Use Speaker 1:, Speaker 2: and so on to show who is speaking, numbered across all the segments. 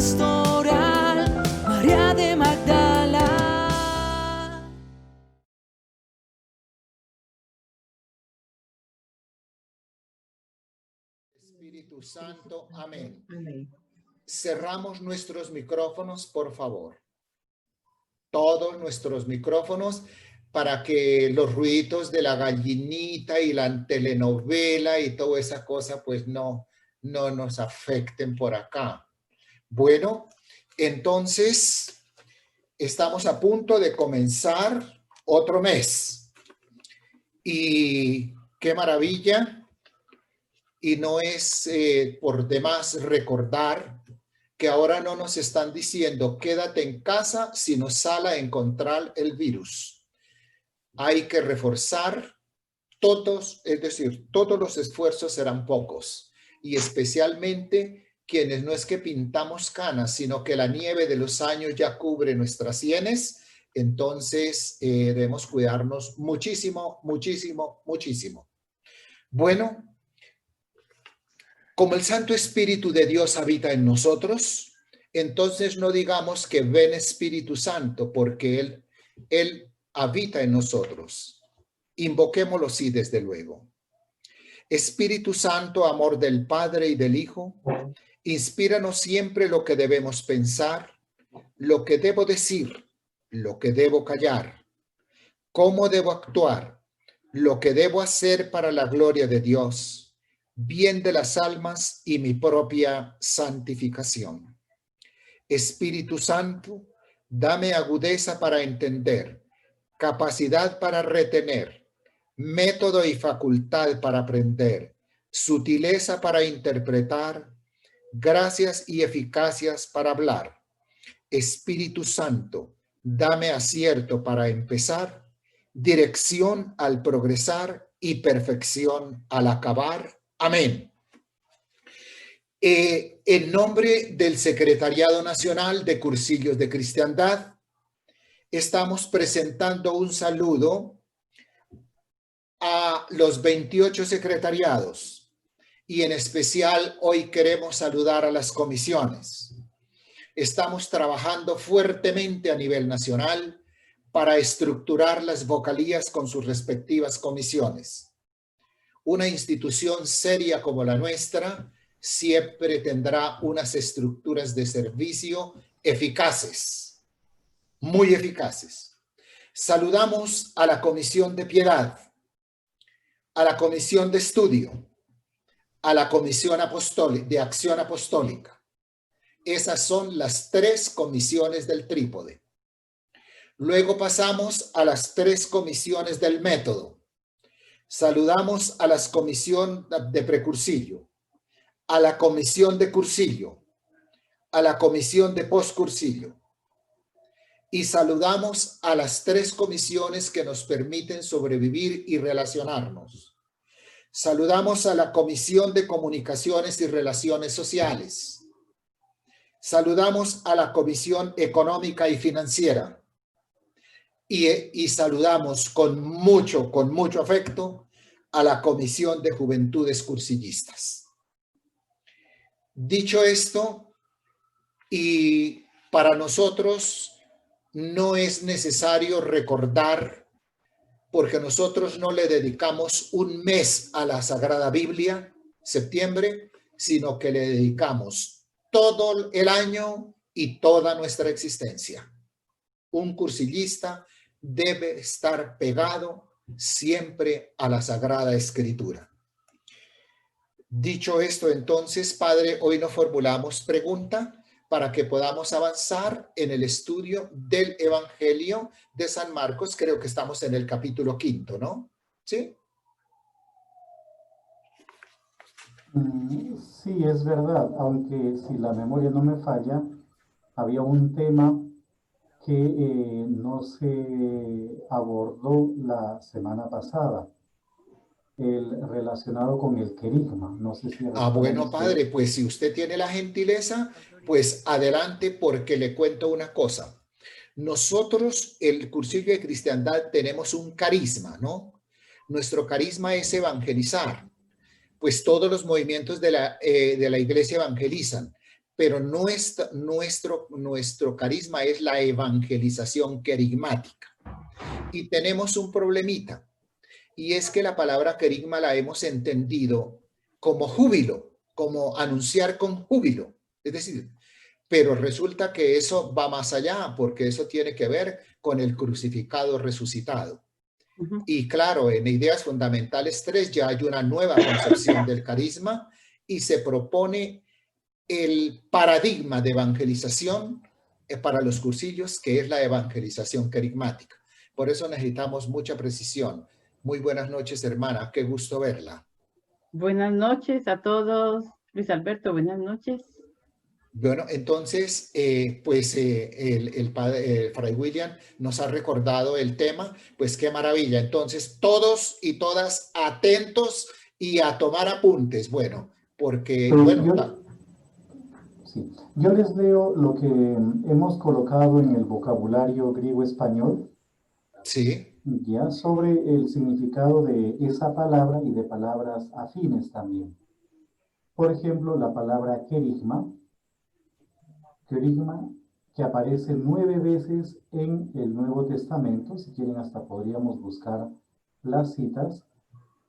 Speaker 1: pastoral, María de Magdala.
Speaker 2: Espíritu Santo, amén.
Speaker 3: Amén.
Speaker 2: Cerramos nuestros micrófonos, por favor. Todos nuestros micrófonos para que los ruidos de la gallinita y la telenovela y toda esa cosa pues no nos afecten por acá. Bueno, entonces estamos a punto de comenzar otro mes. Y qué maravilla. Y no es por demás recordar que ahora no nos están diciendo quédate en casa, sino sal a encontrar el virus. Hay que reforzar todos, es decir, todos los esfuerzos serán pocos, y especialmente quienes no es que pintamos canas, sino que la nieve de los años ya cubre nuestras sienes. Entonces debemos cuidarnos muchísimo, muchísimo, muchísimo. Bueno, como el Santo Espíritu de Dios habita en nosotros, entonces no digamos que ven Espíritu Santo, porque Él habita en nosotros. Invoquémoslo sí, desde luego. Espíritu Santo, amor del Padre y del Hijo, inspíranos siempre lo que debemos pensar, lo que debo decir, lo que debo callar, cómo debo actuar, lo que debo hacer para la gloria de Dios, bien de las almas y mi propia santificación. Espíritu Santo, dame agudeza para entender, capacidad para retener, método y facultad para aprender, sutileza para interpretar, gracias y eficacias para hablar. Espíritu Santo, dame acierto para empezar, dirección al progresar y perfección al acabar. Amén. En nombre del Secretariado Nacional de Cursillos de Cristiandad, estamos presentando un saludo a los 28 secretariados y en especial hoy queremos saludar a las comisiones. Estamos trabajando fuertemente a nivel nacional para estructurar las vocalías con sus respectivas comisiones. Una institución seria como la nuestra siempre tendrá unas estructuras de servicio eficaces, muy eficaces. Saludamos a la Comisión de Piedad, a la Comisión de Estudio, a la Comisión de Acción Apostólica. Esas son las 3 comisiones del trípode. Luego pasamos a las 3 comisiones del método. Saludamos a las comisiones de precursillo, a la comisión de cursillo, a la comisión de postcursillo. Y saludamos a las 3 comisiones que nos permiten sobrevivir y relacionarnos. Saludamos a la Comisión de Comunicaciones y Relaciones Sociales. Saludamos a la Comisión Económica y Financiera. Y saludamos con mucho afecto a la Comisión de Juventudes Cursillistas. Dicho esto, y para nosotros no es necesario recordar, porque nosotros no le dedicamos un mes a la Sagrada Biblia, septiembre, sino que le dedicamos todo el año y toda nuestra existencia. Un cursillista debe estar pegado siempre a la Sagrada Escritura. Dicho esto, entonces, Padre, hoy nos formulamos pregunta para que podamos avanzar en el estudio del Evangelio de San Marcos. Creo que estamos en el capítulo 5, ¿no? ¿Sí?
Speaker 4: Sí, es verdad, aunque si la memoria no me falla, había un tema que no se abordó la semana pasada, el relacionado con el querigma. No sé si...
Speaker 2: bueno, Padre, pues si usted tiene la gentileza, pues adelante, porque le cuento una cosa. Nosotros, el Cursillo de Cristiandad, tenemos un carisma, ¿no? Nuestro carisma es evangelizar. Pues todos los movimientos de la iglesia evangelizan, pero nuestro carisma es la evangelización querigmática. Y tenemos un problemita, y es que la palabra querigma la hemos entendido como júbilo, como anunciar con júbilo. Es decir, pero resulta que eso va más allá, porque eso tiene que ver con el crucificado resucitado. Y claro, en Ideas Fundamentales 3 ya hay una nueva concepción del carisma y se propone el paradigma de evangelización para los cursillos, que es la evangelización querigmática. Por eso necesitamos mucha precisión. Muy buenas noches, hermana. Qué gusto verla.
Speaker 3: Buenas noches a todos. Luis Alberto, buenas noches.
Speaker 2: Bueno, entonces, el padre Fray William nos ha recordado el tema, pues qué maravilla. Entonces, todos y todas atentos y a tomar apuntes. Bueno, porque,
Speaker 4: yo les leo lo que hemos colocado en el vocabulario griego-español.
Speaker 2: Sí.
Speaker 4: Ya sobre el significado de esa palabra y de palabras afines también. Por ejemplo, la palabra querigma, que aparece 9 veces en el Nuevo Testamento, si quieren hasta podríamos buscar las citas,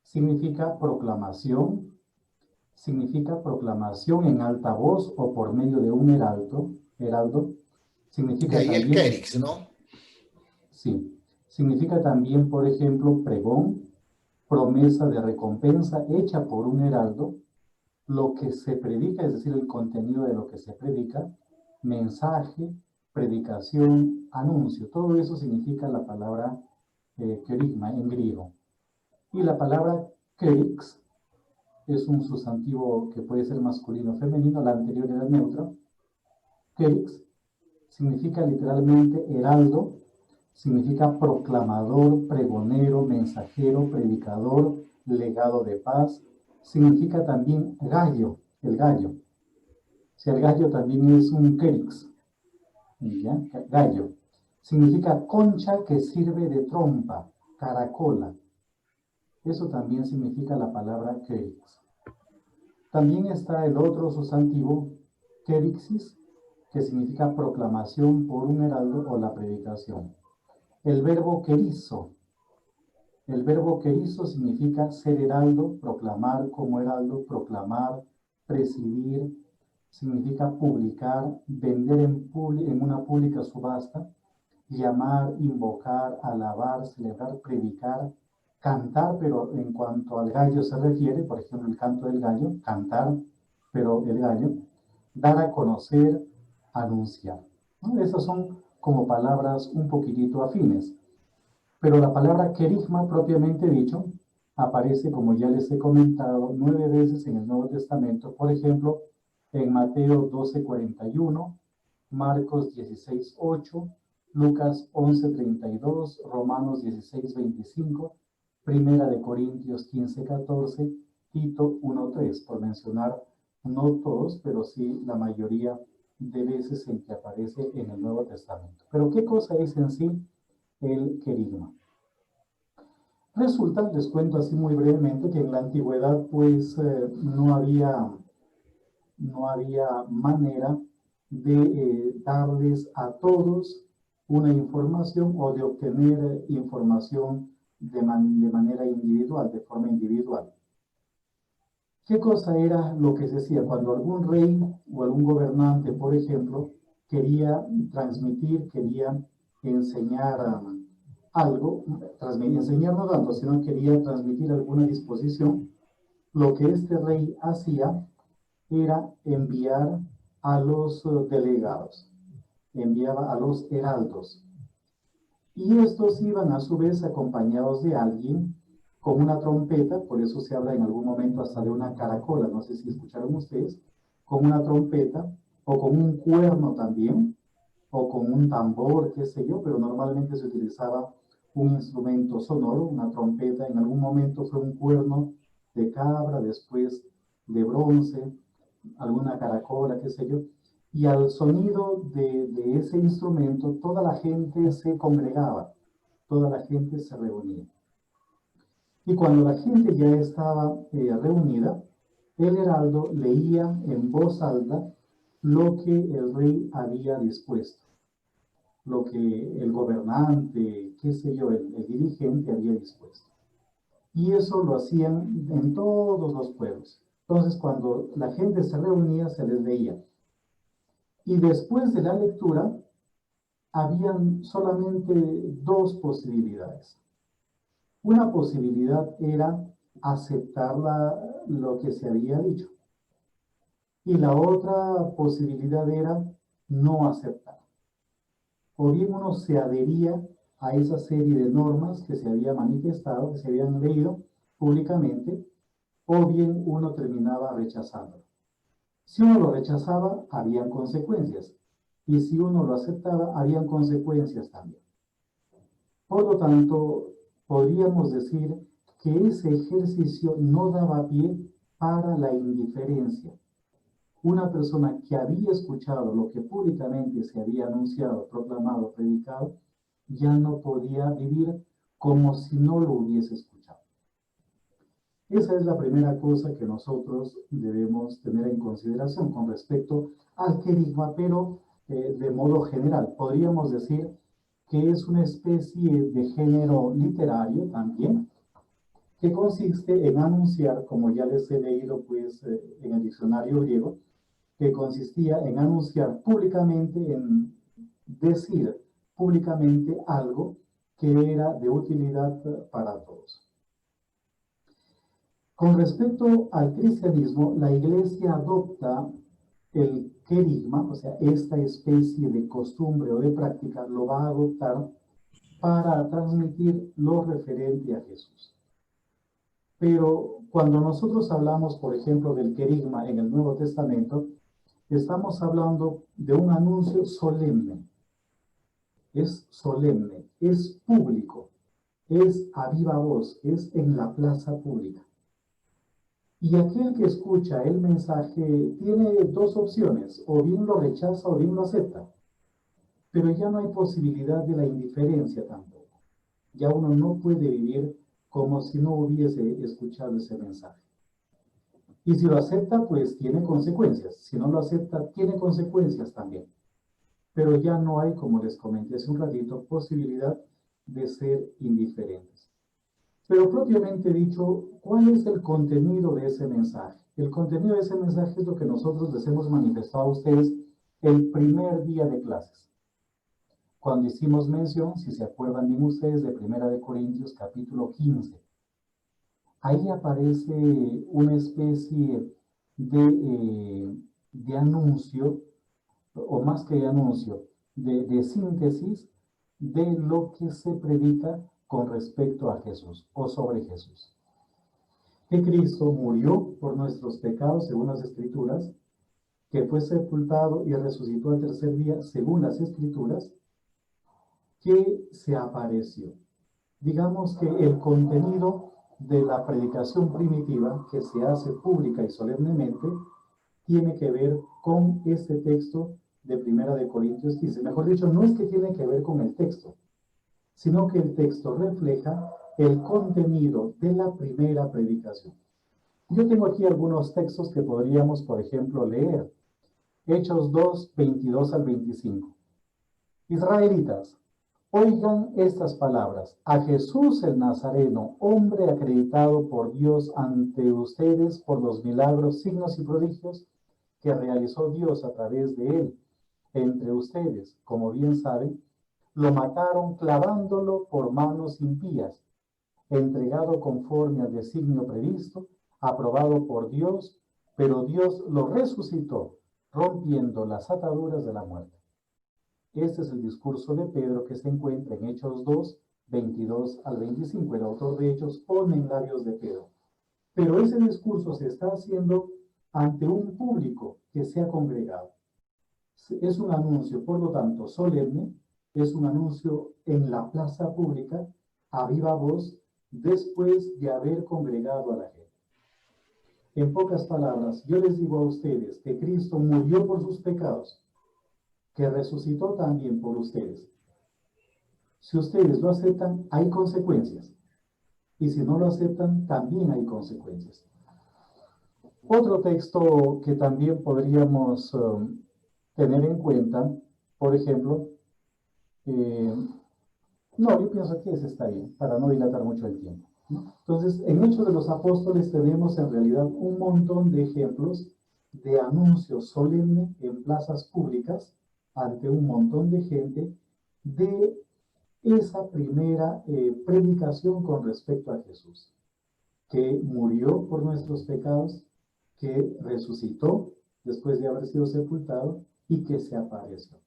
Speaker 4: significa proclamación en alta voz o por medio de un heraldo, significa
Speaker 2: de ahí
Speaker 4: también,
Speaker 2: el kerix, ¿no?
Speaker 4: Sí, significa también, por ejemplo, pregón, promesa de recompensa hecha por un heraldo, lo que se predica, es decir, el contenido de lo que se predica, mensaje, predicación, anuncio. Todo eso significa la palabra kerigma en griego. Y la palabra kerix es un sustantivo que puede ser masculino o femenino, la anterior era neutra. Kerix significa literalmente heraldo, significa proclamador, pregonero, mensajero, predicador, legado de paz. Significa también gallo, el gallo. O sea, el gallo también es un kerix, ¿ya? Gallo. Significa concha que sirve de trompa, caracola. Eso también significa la palabra kerix. También está el otro sustantivo, kerixis, que significa proclamación por un heraldo o la predicación. El verbo querizo. El verbo querizo significa ser heraldo, proclamar como heraldo, proclamar, presidir, significa publicar, vender en una pública subasta, llamar, invocar, alabar, celebrar, predicar, cantar, pero en cuanto al gallo se refiere, por ejemplo, el canto del gallo, cantar, pero el gallo, dar a conocer, anunciar. ¿No? Esas son como palabras un poquitito afines. Pero la palabra querigma, propiamente dicho, aparece, como ya les he comentado, 9 veces en el Nuevo Testamento. Por ejemplo, en Mateo 12:41, Marcos 16:8, Lucas 11:32, Romanos 16:25, Primera de Corintios 15:14, Tito 1:3, por mencionar no todos, pero sí la mayoría de veces en que aparece en el Nuevo Testamento. Pero ¿qué cosa es en sí el querigma? Resulta, les cuento así muy brevemente, que en la antigüedad pues no había manera de darles a todos una información o de obtener información de manera individual, de forma individual. ¿Qué cosa era lo que se hacía? Cuando algún rey o algún gobernante, por ejemplo, quería transmitir, quería enseñar algo, enseñar no tanto, sino quería transmitir alguna disposición, lo que este rey hacía era enviar a los delegados, enviaba a los heraldos. Y estos iban a su vez acompañados de alguien con una trompeta, por eso se habla en algún momento hasta de una caracola, no sé si escucharon ustedes, con una trompeta o con un cuerno también, o con un tambor, qué sé yo, pero normalmente se utilizaba un instrumento sonoro, una trompeta, en algún momento fue un cuerno de cabra, después de bronce, alguna caracola, qué sé yo, y al sonido de ese instrumento toda la gente se congregaba, toda la gente se reunía. Y cuando la gente ya estaba reunida, el heraldo leía en voz alta lo que el rey había dispuesto, lo que el gobernante, qué sé yo, el dirigente había dispuesto. Y eso lo hacían en todos los pueblos. Entonces, cuando la gente se reunía, se les leía. Y después de la lectura, habían solamente dos posibilidades. Una posibilidad era aceptar lo que se había dicho. Y la otra posibilidad era no aceptar. O bien uno se adhería a esa serie de normas que se había manifestado, que se habían leído públicamente, o bien uno terminaba rechazándolo. Si uno lo rechazaba, habían consecuencias. Y si uno lo aceptaba, habían consecuencias también. Por lo tanto, podríamos decir que ese ejercicio no daba pie para la indiferencia. Una persona que había escuchado lo que públicamente se había anunciado, proclamado, predicado, ya no podía vivir como si no lo hubiese escuchado. Esa es la primera cosa que nosotros debemos tener en consideración con respecto al querigma, pero de modo general. Podríamos decir que es una especie de género literario también, que consiste en anunciar, como ya les he leído pues, en el diccionario griego, que consistía en anunciar públicamente, en decir públicamente algo que era de utilidad para todos. Con respecto al cristianismo, la Iglesia adopta el querigma, o sea, esta especie de costumbre o de práctica, lo va a adoptar para transmitir lo referente a Jesús. Pero cuando nosotros hablamos, por ejemplo, del querigma en el Nuevo Testamento, estamos hablando de un anuncio solemne. Es solemne, es público, es a viva voz, es en la plaza pública. Y aquel que escucha el mensaje tiene dos opciones, o bien lo rechaza o bien lo acepta. Pero ya no hay posibilidad de la indiferencia tampoco. Ya uno no puede vivir como si no hubiese escuchado ese mensaje. Y si lo acepta, pues tiene consecuencias. Si no lo acepta, tiene consecuencias también. Pero ya no hay, como les comenté hace un ratito, posibilidad de ser indiferentes. Pero propiamente dicho, ¿cuál es el contenido de ese mensaje? El contenido de ese mensaje es lo que nosotros les hemos manifestado a ustedes el primer día de clases. Cuando hicimos mención, si se acuerdan bien ustedes, de 1 Corintios capítulo 15. Ahí aparece una especie de anuncio, o más que de anuncio, de síntesis de lo que se predica con respecto a Jesús o sobre Jesús. Que Cristo murió por nuestros pecados según las Escrituras, que fue sepultado y resucitó al tercer día según las Escrituras, que se apareció. Digamos que el contenido de la predicación primitiva que se hace pública y solemnemente tiene que ver con este texto de 1 Corintios 15. Mejor dicho, no es que tiene que ver con el texto, sino que el texto refleja el contenido de la primera predicación. Yo tengo aquí algunos textos que podríamos, por ejemplo, leer. Hechos 2, 22 al 25. Israelitas, oigan estas palabras. A Jesús el Nazareno, hombre acreditado por Dios ante ustedes por los milagros, signos y prodigios que realizó Dios a través de él entre ustedes, como bien saben, lo mataron clavándolo por manos impías, entregado conforme al designio previsto, aprobado por Dios, pero Dios lo resucitó, rompiendo las ataduras de la muerte. Este es el discurso de Pedro que se encuentra en Hechos 2, 22 al 25. El autor de Hechos pone en labios de Pedro. Pero ese discurso se está haciendo ante un público que se ha congregado. Es un anuncio, por lo tanto, solemne, es un anuncio en la plaza pública, a viva voz, después de haber congregado a la gente. En pocas palabras, yo les digo a ustedes que Cristo murió por sus pecados, que resucitó también por ustedes. Si ustedes lo aceptan, hay consecuencias. Y si no lo aceptan, también hay consecuencias. Otro texto que también podríamos tener en cuenta, por ejemplo, no, yo pienso que ese está bien, para no dilatar mucho el tiempo, ¿no? Entonces, en Hechos de los Apóstoles tenemos en realidad un montón de ejemplos de anuncios solemnes en plazas públicas ante un montón de gente de esa primera predicación con respecto a Jesús, que murió por nuestros pecados, que resucitó después de haber sido sepultado y que se apareció.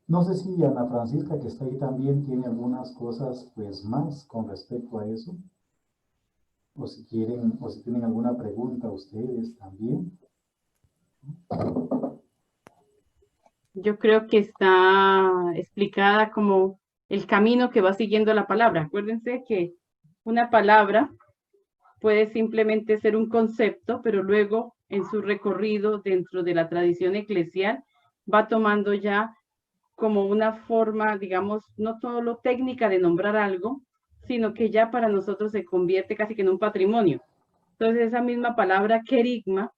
Speaker 4: No sé si Ana Francisca, que está ahí también, tiene algunas cosas pues más con respecto a eso, o si quieren, o si tienen alguna pregunta ustedes también.
Speaker 3: Yo creo que está explicada como el camino que va siguiendo la palabra. Acuérdense que una palabra puede simplemente ser un concepto, pero luego en su recorrido dentro de la tradición eclesial va tomando ya como una forma, digamos, no solo técnica de nombrar algo, sino que ya para nosotros se convierte casi que en un patrimonio. Entonces esa misma palabra querigma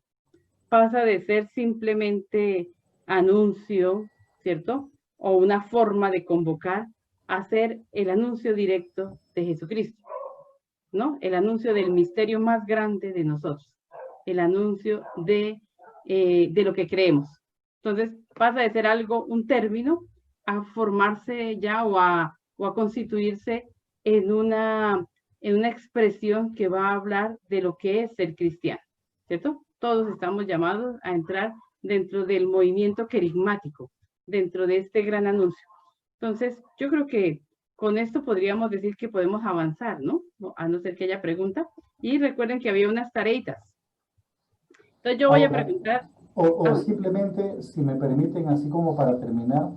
Speaker 3: pasa de ser simplemente anuncio, ¿cierto? O una forma de convocar a ser el anuncio directo de Jesucristo, ¿no? El anuncio del misterio más grande de nosotros, el anuncio de lo que creemos. Entonces pasa de ser algo, un término, a formarse ya o a constituirse en una expresión que va a hablar de lo que es ser cristiano, ¿cierto? Todos estamos llamados a entrar dentro del movimiento querigmático, dentro de este gran anuncio. Entonces, yo creo que con esto podríamos decir que podemos avanzar, ¿no? A no ser que haya pregunta. Y recuerden que había unas tareitas. Entonces, yo voy a
Speaker 4: Ahora,
Speaker 3: preguntar.
Speaker 4: o simplemente, si me permiten, así como para terminar,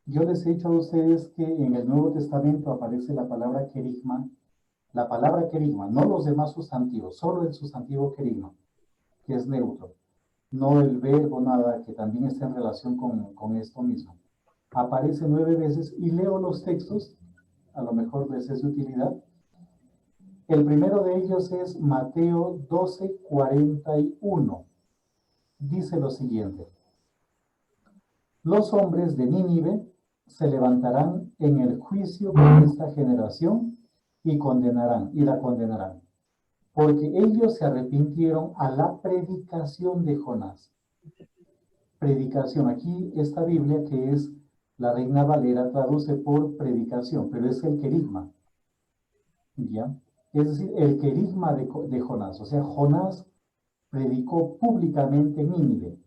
Speaker 4: yo les he dicho a ustedes que en el Nuevo Testamento aparece la palabra querigma, no los demás sustantivos, solo el sustantivo querigma, que es neutro, no el verbo, nada, que también está en relación con esto mismo. Aparece 9 veces y leo los textos, a lo mejor les es de utilidad. El primero de ellos es Mateo 12:41. Dice lo siguiente: los hombres de Nínive se levantarán en el juicio con esta generación y la condenarán, porque ellos se arrepintieron a la predicación de Jonás. Predicación, aquí esta Biblia, que es la Reina Valera, traduce por predicación, pero es el querigma, ¿ya? Es decir, el querigma de Jonás. O sea, Jonás predicó públicamente en Nínive.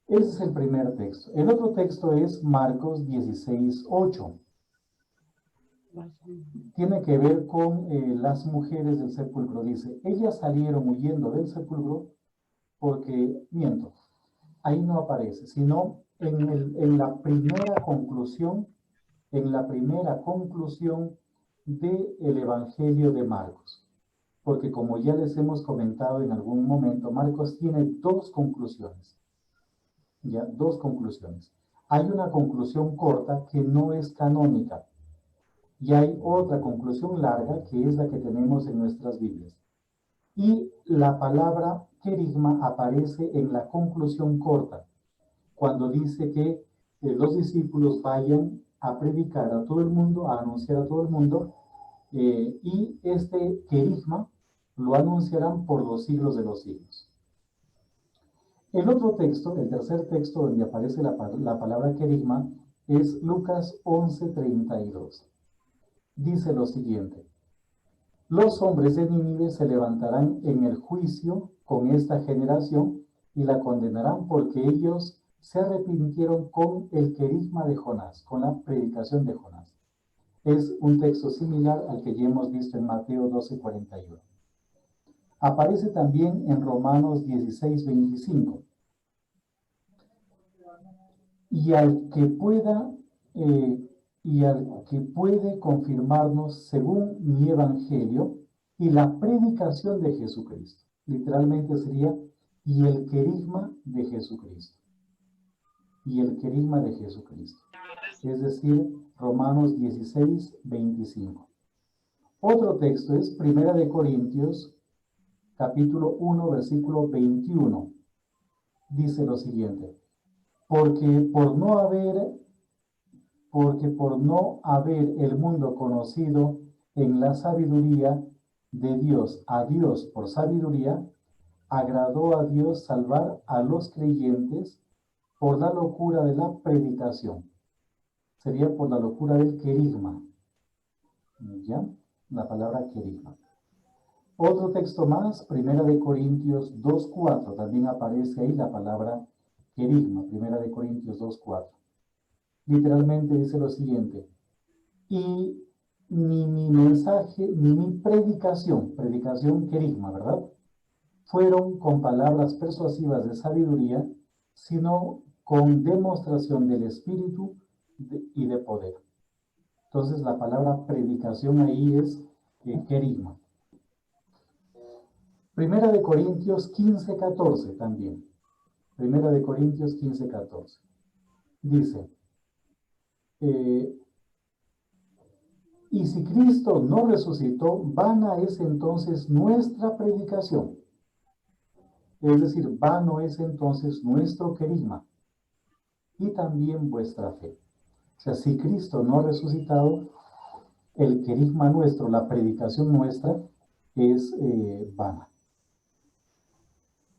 Speaker 4: Ese es el primer texto. El otro texto es Marcos 16:8. Tiene que ver con las mujeres del sepulcro. Dice, ellas salieron huyendo del sepulcro porque, miento, ahí no aparece, sino en la primera conclusión del Evangelio de Marcos. Porque como ya les hemos comentado en algún momento, Marcos tiene dos conclusiones. Ya, dos conclusiones. Hay una conclusión corta que no es canónica. Y hay otra conclusión larga que es la que tenemos en nuestras Biblias. Y la palabra querigma aparece en la conclusión corta, cuando dice que los discípulos vayan a predicar a todo el mundo, a anunciar a todo el mundo, y este querigma lo anunciarán por los siglos de los siglos. El otro texto, el tercer texto donde aparece la palabra querigma, es Lucas 11:32. Dice lo siguiente: los hombres de Nínive se levantarán en el juicio con esta generación y la condenarán porque ellos se arrepintieron con el querigma de Jonás, con la predicación de Jonás. Es un texto similar al que ya hemos visto en Mateo 12:41. Aparece también en Romanos 16:25. Y al que puede confirmarnos según mi evangelio y la predicación de Jesucristo. Literalmente sería, y el querigma de Jesucristo. Y el querigma de Jesucristo. Es decir, Romanos 16:25. Otro texto es 1 Corintios, capítulo 1, versículo 21. dice lo siguiente, porque por no haber el mundo conocido en la sabiduría de Dios, a Dios por sabiduría, agradó a Dios salvar a los creyentes por la locura de la predicación. Sería por la locura del querigma. ¿Ya? La palabra querigma. Otro texto más, 1 Corintios 2:4. También aparece ahí la palabra querigma, 1 Corintios 2:4. Literalmente dice lo siguiente: y ni mi mensaje, ni mi predicación querigma, ¿verdad?, fueron con palabras persuasivas de sabiduría, sino con demostración del Espíritu y de poder. Entonces la palabra predicación ahí es querigma. 1 Corintios 15:14 también. 1 Corintios 15:14. Dice, y si Cristo no resucitó, vana es entonces nuestra predicación. Es decir, vano es entonces nuestro querigma y también vuestra fe. O sea, si Cristo no ha resucitado, el querigma nuestro, la predicación nuestra, es vana.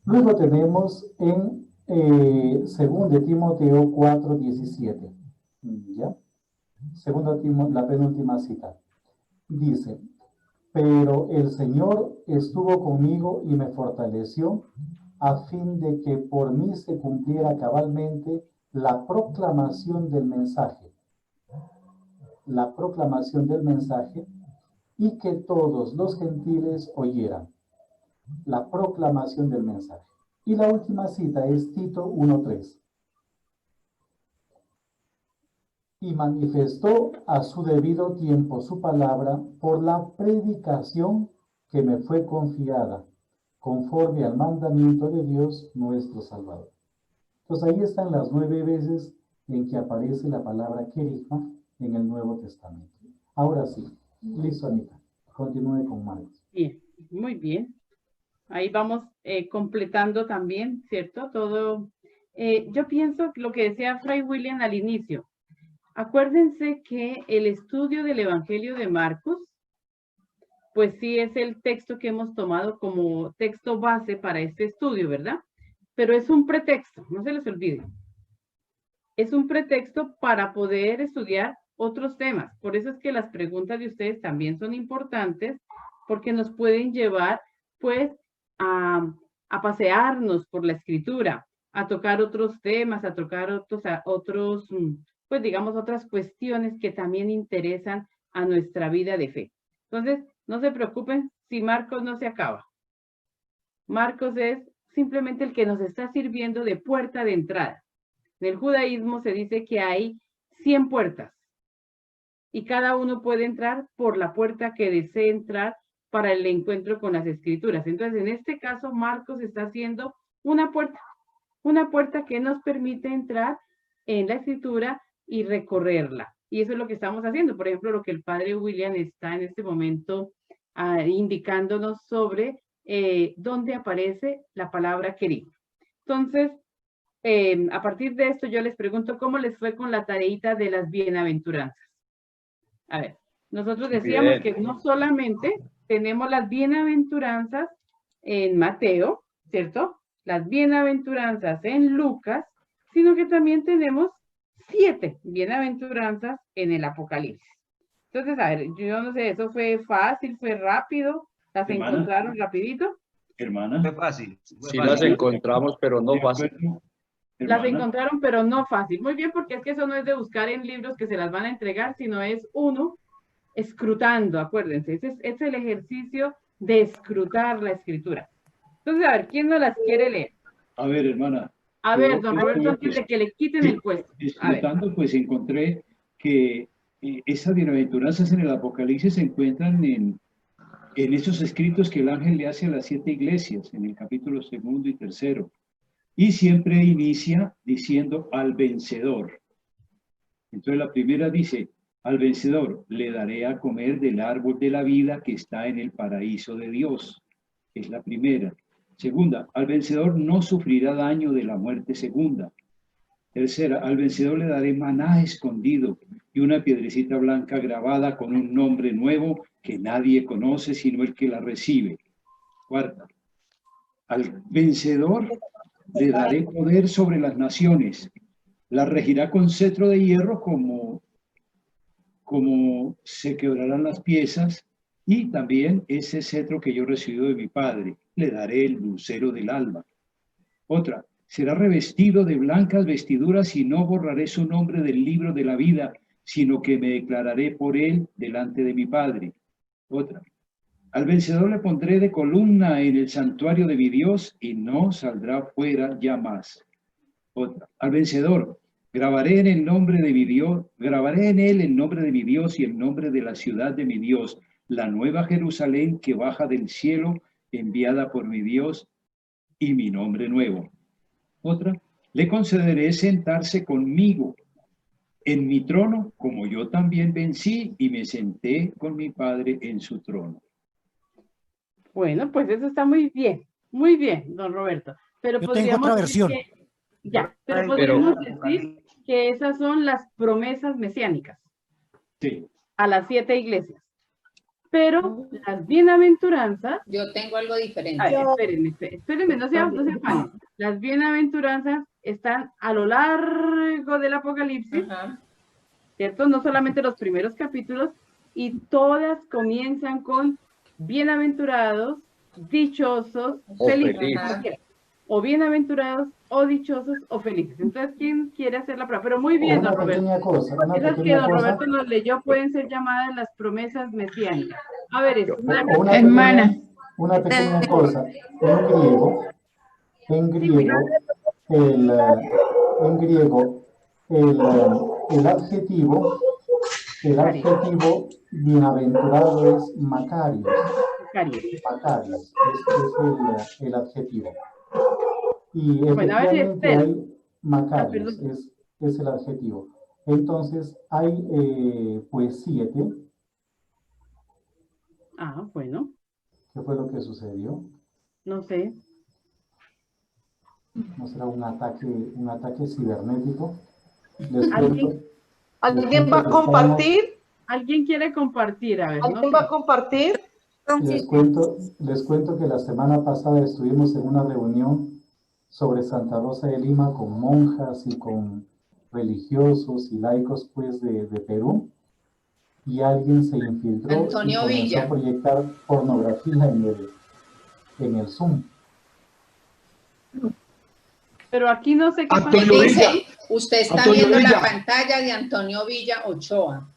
Speaker 4: Luego tenemos en 2 Timoteo 4:17, ¿ya? La penúltima cita. Dice, pero el Señor estuvo conmigo y me fortaleció a fin de que por mí se cumpliera cabalmente la proclamación del mensaje. La proclamación del mensaje y que todos los gentiles oyeran. La proclamación del mensaje. Y la última cita es Tito 1:3. Y manifestó a su debido tiempo su palabra por la predicación que me fue confiada, conforme al mandamiento de Dios nuestro Salvador. Entonces ahí están las 9 veces en que aparece la palabra querigma en el Nuevo Testamento. Ahora sí, listo, Anita, continúe con Marcos.
Speaker 3: Bien, muy bien. Ahí vamos completando también, ¿cierto? Todo. Yo pienso que lo que decía Fray William al inicio. Acuérdense que el estudio del Evangelio de Marcos, pues sí es el texto que hemos tomado como texto base para este estudio, ¿verdad? Pero es un pretexto, no se les olvide. Es un pretexto para poder estudiar otros temas. Por eso es que las preguntas de ustedes también son importantes, porque nos pueden llevar, pues, a pasearnos por la escritura, a tocar otros temas, a tocar otros, pues digamos, otras cuestiones que también interesan a nuestra vida de fe. Entonces, no se preocupen si Marcos no se acaba. Marcos es simplemente el que nos está sirviendo de puerta de entrada. En el judaísmo se dice que hay 100 puertas y cada uno puede entrar por la puerta que desee entrar para el encuentro con las escrituras. Entonces, en este caso, Marcos está haciendo una puerta que nos permite entrar en la escritura y recorrerla. Y eso es lo que estamos haciendo. Por ejemplo, lo que el padre William está en este momento indicándonos sobre dónde aparece la palabra querigma. Entonces, a partir de esto yo les pregunto cómo les fue con la tareita de las bienaventuranzas. A ver, nosotros decíamos que no solamente tenemos las bienaventuranzas en Mateo, ¿cierto? Las bienaventuranzas en Lucas, sino que también tenemos 7 bienaventuranzas en el Apocalipsis. Entonces, a ver, yo no sé, ¿eso fue fácil, fue rápido? ¿Las encontraron rapidito?
Speaker 5: Hermana.
Speaker 6: Fue fácil.
Speaker 5: Sí las encontramos, pero no fácil.
Speaker 3: Las encontraron, pero no fácil. Muy bien, porque es que eso no es de buscar en libros que se las van a entregar, sino es uno escrutando, acuérdense. Ese es el ejercicio de escrutar la escritura. Entonces, a ver, ¿quién no las quiere leer?
Speaker 5: A ver, hermana.
Speaker 3: A ver, don Roberto, antes de que le quiten el puesto.
Speaker 5: Escrutando, pues encontré que esas bienaventuranzas en el Apocalipsis se encuentran en esos escritos que el ángel le hace a las 7 iglesias, en el capítulo 2 y 3. Y siempre inicia diciendo al vencedor. Entonces la primera dice, al vencedor le daré a comer del árbol de la vida que está en el paraíso de Dios. Es la primera. Segunda, al vencedor no sufrirá daño de la muerte segunda. Tercera, al vencedor le daré maná escondido y una piedrecita blanca grabada con un nombre nuevo que nadie conoce sino el que la recibe. Cuarta, al vencedor le daré poder sobre las naciones. La regirá con cetro de hierro como se quebrarán las piezas, y también ese cetro que yo recibo de mi Padre, le daré el lucero del alba. Otra, será revestido de blancas vestiduras y no borraré su nombre del libro de la vida, sino que me declararé por él delante de mi Padre. Otra, al vencedor le pondré de columna en el santuario de mi Dios y no saldrá fuera ya más. Otra, al vencedor grabaré en el nombre de mi Dios, grabaré en él el nombre de mi Dios y el nombre de la ciudad de mi Dios, la nueva Jerusalén que baja del cielo, enviada por mi Dios, y mi nombre nuevo. Otra, le concederé sentarse conmigo en mi trono, como yo también vencí y me senté con mi Padre en su trono.
Speaker 3: Bueno, pues eso está muy bien, don Roberto. Pero
Speaker 6: Yo tengo otra versión.
Speaker 3: Pero podríamos decir que esas son las promesas mesiánicas
Speaker 5: Sí.
Speaker 3: a las 7 iglesias. Pero las bienaventuranzas,
Speaker 7: Yo tengo algo diferente.
Speaker 3: a ver, espérenme, no se afanen. Las bienaventuranzas están a lo largo del Apocalipsis,
Speaker 7: Ajá.
Speaker 3: ¿cierto? No solamente los primeros capítulos, y todas comienzan con bienaventurados, dichosos, felices.
Speaker 7: Ajá.
Speaker 3: O bienaventurados, o dichosos, o felices. Entonces, ¿quién quiere hacer la prueba? Pero muy bien, don Roberto.
Speaker 4: Una
Speaker 3: Esas que
Speaker 4: pequeña
Speaker 3: don
Speaker 4: cosa.
Speaker 3: Roberto nos leyó pueden ser llamadas las promesas mesiánicas. A ver,
Speaker 4: Una pequeña cosa. En griego, el adjetivo bienaventurado es Macarios. Macarios es el adjetivo. Y
Speaker 3: Bueno, a ver,
Speaker 4: efectivamente
Speaker 3: Estela.
Speaker 4: hay Macarios,
Speaker 3: perdón.
Speaker 4: es el adjetivo. Entonces hay pues 7.
Speaker 3: Ah, bueno,
Speaker 4: ¿Qué fue lo que sucedió?
Speaker 3: no sé.
Speaker 4: ¿No será un ataque cibernético?
Speaker 8: ¿Alguien va a compartir?
Speaker 3: ¿Alguien quiere compartir? A ver, no
Speaker 8: ¿Alguien
Speaker 3: sé.
Speaker 8: va a compartir?
Speaker 4: Les cuento que la semana pasada estuvimos en una reunión sobre Santa Rosa de Lima con monjas y con religiosos y laicos pues de Perú, y alguien se infiltró
Speaker 7: Antonio
Speaker 4: y comenzó
Speaker 7: Villa.
Speaker 4: a proyectar pornografía en el Zoom.
Speaker 3: Pero aquí no sé qué pasa.
Speaker 7: Dice, usted está
Speaker 9: Antonio
Speaker 7: viendo
Speaker 9: Villa.
Speaker 7: la pantalla de Antonio Villa Ochoa.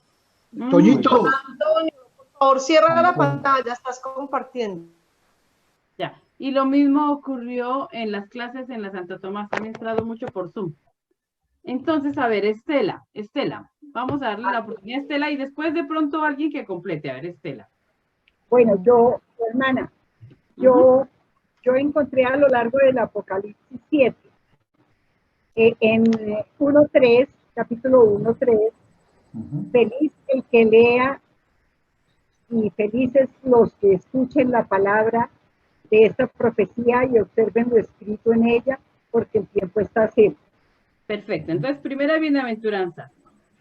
Speaker 9: Toñito,
Speaker 8: Antonio, por favor, cierra la
Speaker 4: Antonio.
Speaker 8: pantalla, estás compartiendo.
Speaker 3: Ya. Y lo mismo ocurrió en las clases en la Santo Tomás. Han entrado mucho por Zoom. Entonces, a ver, Estela, vamos a darle la oportunidad a Estela y después de pronto alguien que complete. A ver, Estela.
Speaker 10: Bueno, hermana, yo encontré a lo largo del Apocalipsis 7, en 1.3, capítulo 1.3, feliz el que lea y felices los que escuchen la palabra de esta profecía y observen lo escrito en ella, porque el tiempo está cerca.
Speaker 3: Perfecto. Entonces, primera bienaventuranza.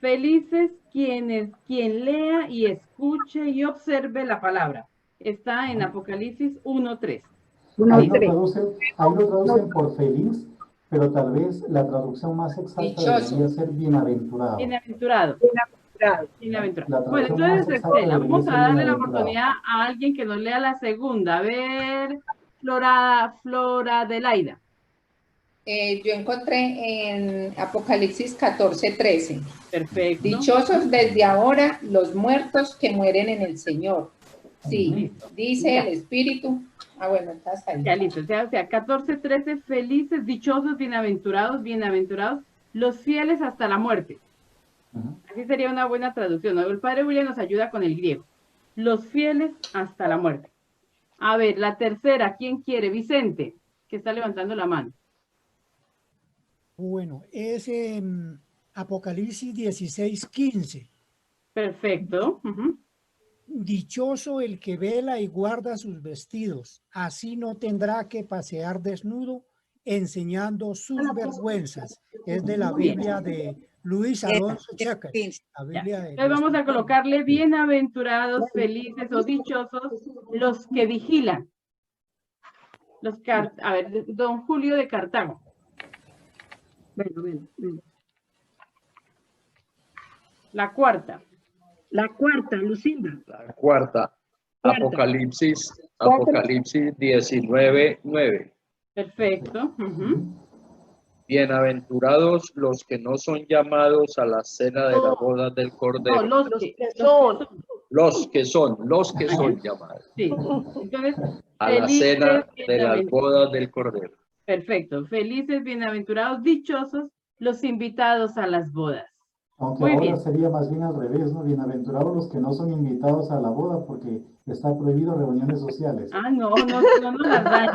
Speaker 3: Felices quien lea y escuche y observe la palabra. Está en Apocalipsis 1.3.
Speaker 4: Ahí lo traducen por feliz, pero tal vez la traducción más exacta
Speaker 7: Dichoso.
Speaker 4: debería ser bienaventurado.
Speaker 3: Bienaventurado.
Speaker 4: La
Speaker 3: Bueno,
Speaker 4: traducción
Speaker 3: entonces,
Speaker 4: más exacta
Speaker 3: Estela,
Speaker 4: debería
Speaker 3: vamos a
Speaker 4: ser
Speaker 3: darle la
Speaker 4: bienaventurado.
Speaker 3: oportunidad a alguien que nos lea la segunda. A ver, Flora Adelaida.
Speaker 7: Yo encontré en Apocalipsis 14:13.
Speaker 3: Perfecto.
Speaker 7: Dichosos desde ahora los muertos que mueren en el Señor. Sí, dice el Espíritu. Ah, bueno, estás ahí.
Speaker 3: Ya listo. O sea, 14:13, felices, dichosos, bienaventurados, los fieles hasta la muerte. Así sería una buena traducción, ¿no? El padre William nos ayuda con el griego. Los fieles hasta la muerte. A ver, la tercera, ¿quién quiere? Vicente, que está levantando la mano.
Speaker 6: Bueno, es Apocalipsis 16:15.
Speaker 3: Perfecto.
Speaker 6: Dichoso el que vela y guarda sus vestidos, así no tendrá que pasear desnudo enseñando sus vergüenzas. Es de la Biblia de Luis Alonso Checker. La Biblia de
Speaker 3: Entonces vamos a colocarle bienaventurados, felices o dichosos los que vigilan. A ver, don Julio de Cartago. Bueno. La cuarta, Lucinda.
Speaker 9: La cuarta. Apocalipsis 19:9.
Speaker 3: Perfecto.
Speaker 9: Bienaventurados los que no son llamados a la cena de la boda del Cordero.
Speaker 3: No,
Speaker 9: Los que son llamados.
Speaker 3: Sí. Entonces,
Speaker 9: a la cena de la boda del Cordero.
Speaker 3: Perfecto. Felices, bienaventurados, dichosos los invitados a las bodas.
Speaker 4: Aunque
Speaker 3: Muy
Speaker 4: ahora
Speaker 3: bien.
Speaker 4: sería más bien al revés, ¿no? Bienaventurados los que no son invitados a la boda porque está prohibido reuniones sociales.
Speaker 3: No nos las dañe.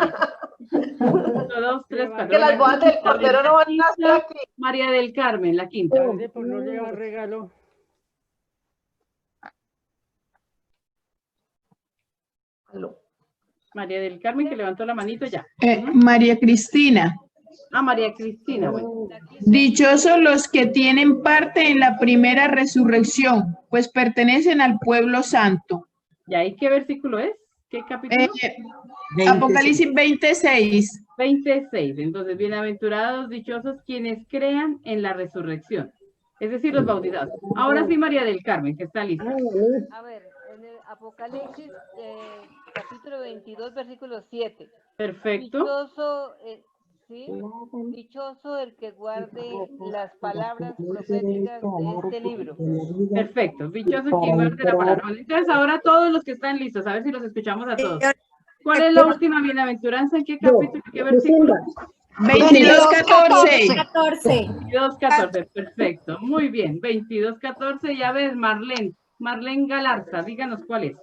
Speaker 3: 1, 2, 3, 4.
Speaker 8: Que las bodas del Cordero no van a estar aquí.
Speaker 3: María del Carmen, la quinta.
Speaker 6: Por no llevar regalo.
Speaker 3: María del Carmen, que levantó la manito ya.
Speaker 11: María Cristina.
Speaker 3: María Cristina, bueno.
Speaker 11: Dichosos los que tienen parte en la primera resurrección, pues pertenecen al pueblo santo.
Speaker 3: ¿Y ahí qué versículo es? ¿Qué capítulo?
Speaker 11: Apocalipsis 26.
Speaker 3: 26. Entonces, bienaventurados, dichosos quienes crean en la resurrección. Es decir, los bautizados. Ahora sí, María del Carmen, que está lista.
Speaker 12: A ver, en el Apocalipsis, capítulo 22, versículo 7.
Speaker 3: Perfecto.
Speaker 12: Dichoso, dichoso el que guarde las palabras proféticas de este libro.
Speaker 3: Perfecto. Dichoso quien guarde la palabra. Entonces, ahora todos los que están listos, a ver si los escuchamos a todos. ¿Cuál es la última bienaventuranza? ¿En qué capítulo? ¿Qué versículo?
Speaker 11: 22:14.
Speaker 3: 22:14, perfecto. Muy bien. 22:14, ya ves, Marlene Galarza, díganos cuál es.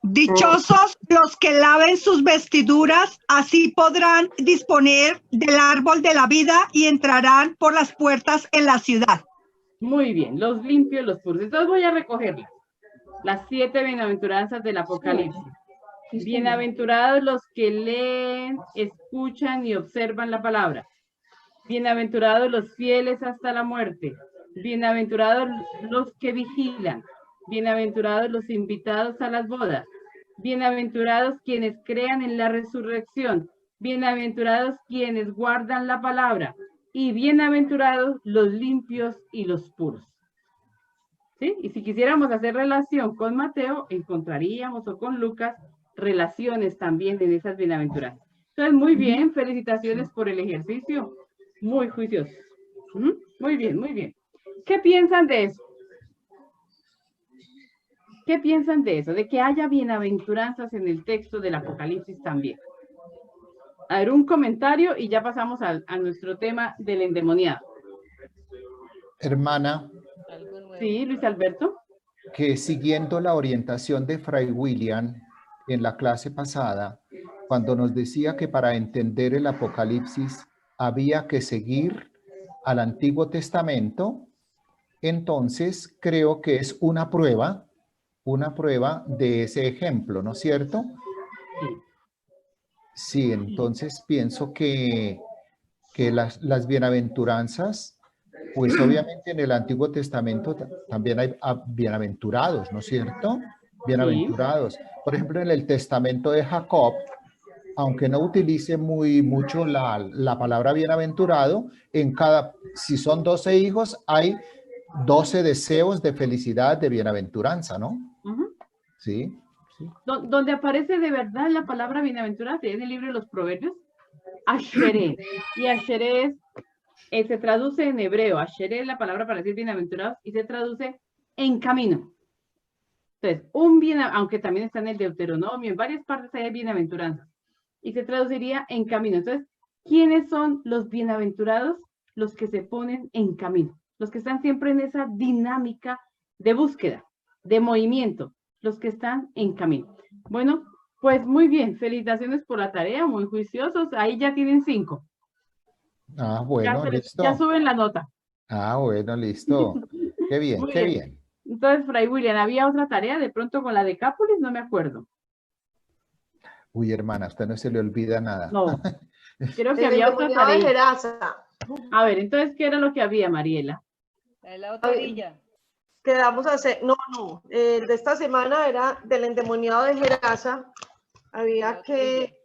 Speaker 13: Dichosos los que laven sus vestiduras, así podrán disponer del árbol de la vida y entrarán por las puertas en la ciudad.
Speaker 3: Muy bien, los limpios, los puros. Entonces voy a recogerlas. Las 7 bienaventuranzas del Apocalipsis. Bienaventurados los que leen, escuchan y observan la palabra. Bienaventurados los fieles hasta la muerte. Bienaventurados los que vigilan. Bienaventurados los invitados a las bodas. Bienaventurados quienes crean en la resurrección. Bienaventurados quienes guardan la palabra. Y bienaventurados los limpios y los puros. ¿Sí? Y si quisiéramos hacer relación con Mateo, encontraríamos, o con Lucas, relaciones también en esas bienaventuranzas. Entonces, muy bien, felicitaciones por el ejercicio. Muy juiciosos. Muy bien, muy bien. ¿Qué piensan de eso? ¿Qué piensan de eso? De que haya bienaventuranzas en el texto del Apocalipsis también. A ver, un comentario y ya pasamos a nuestro tema del endemoniado.
Speaker 2: Hermana.
Speaker 3: Sí, Luis Alberto.
Speaker 2: Que siguiendo la orientación de Fray William en la clase pasada, cuando nos decía que para entender el Apocalipsis había que seguir al Antiguo Testamento, entonces creo que es una prueba de ese ejemplo, ¿no es cierto? Sí, entonces pienso que las bienaventuranzas, pues obviamente en el Antiguo Testamento también hay bienaventurados, ¿no es cierto? Bienaventurados. Por ejemplo, en el Testamento de Jacob, aunque no utilice mucho la palabra bienaventurado, si son 12 hijos, hay 12 deseos de felicidad, de bienaventuranza, ¿no? Sí.
Speaker 3: Donde aparece de verdad la palabra bienaventurada, en el libro de los Proverbios, Asheré. Y Asheré se traduce en hebreo. Asheré es la palabra para decir bienaventurados y se traduce en camino. Entonces, aunque también está en el Deuteronomio, en varias partes hay bienaventuranzas. Y se traduciría en camino. Entonces, ¿quiénes son los bienaventurados? Los que se ponen en camino. Los que están siempre en esa dinámica de búsqueda, de movimiento. Los que están en camino. Bueno, pues muy bien. Felicitaciones por la tarea, muy juiciosos. Ahí ya tienen 5.
Speaker 2: Ah, bueno, listo.
Speaker 3: Ya suben la nota.
Speaker 2: Ah, bueno, listo. Qué bien, qué bien.
Speaker 3: Entonces, Fray William, ¿había otra tarea de pronto con la Decápolis? No me acuerdo.
Speaker 2: Uy, hermana, a usted no se le olvida nada.
Speaker 3: No, creo que
Speaker 8: El
Speaker 3: había otra
Speaker 8: endemoniado de
Speaker 3: tarea.
Speaker 8: Gerasa.
Speaker 3: A ver, entonces, ¿qué era lo que había, Mariela?
Speaker 12: La otra orilla.
Speaker 8: Quedamos a hacer, no, de esta semana era del endemoniado de Gerasa. Había que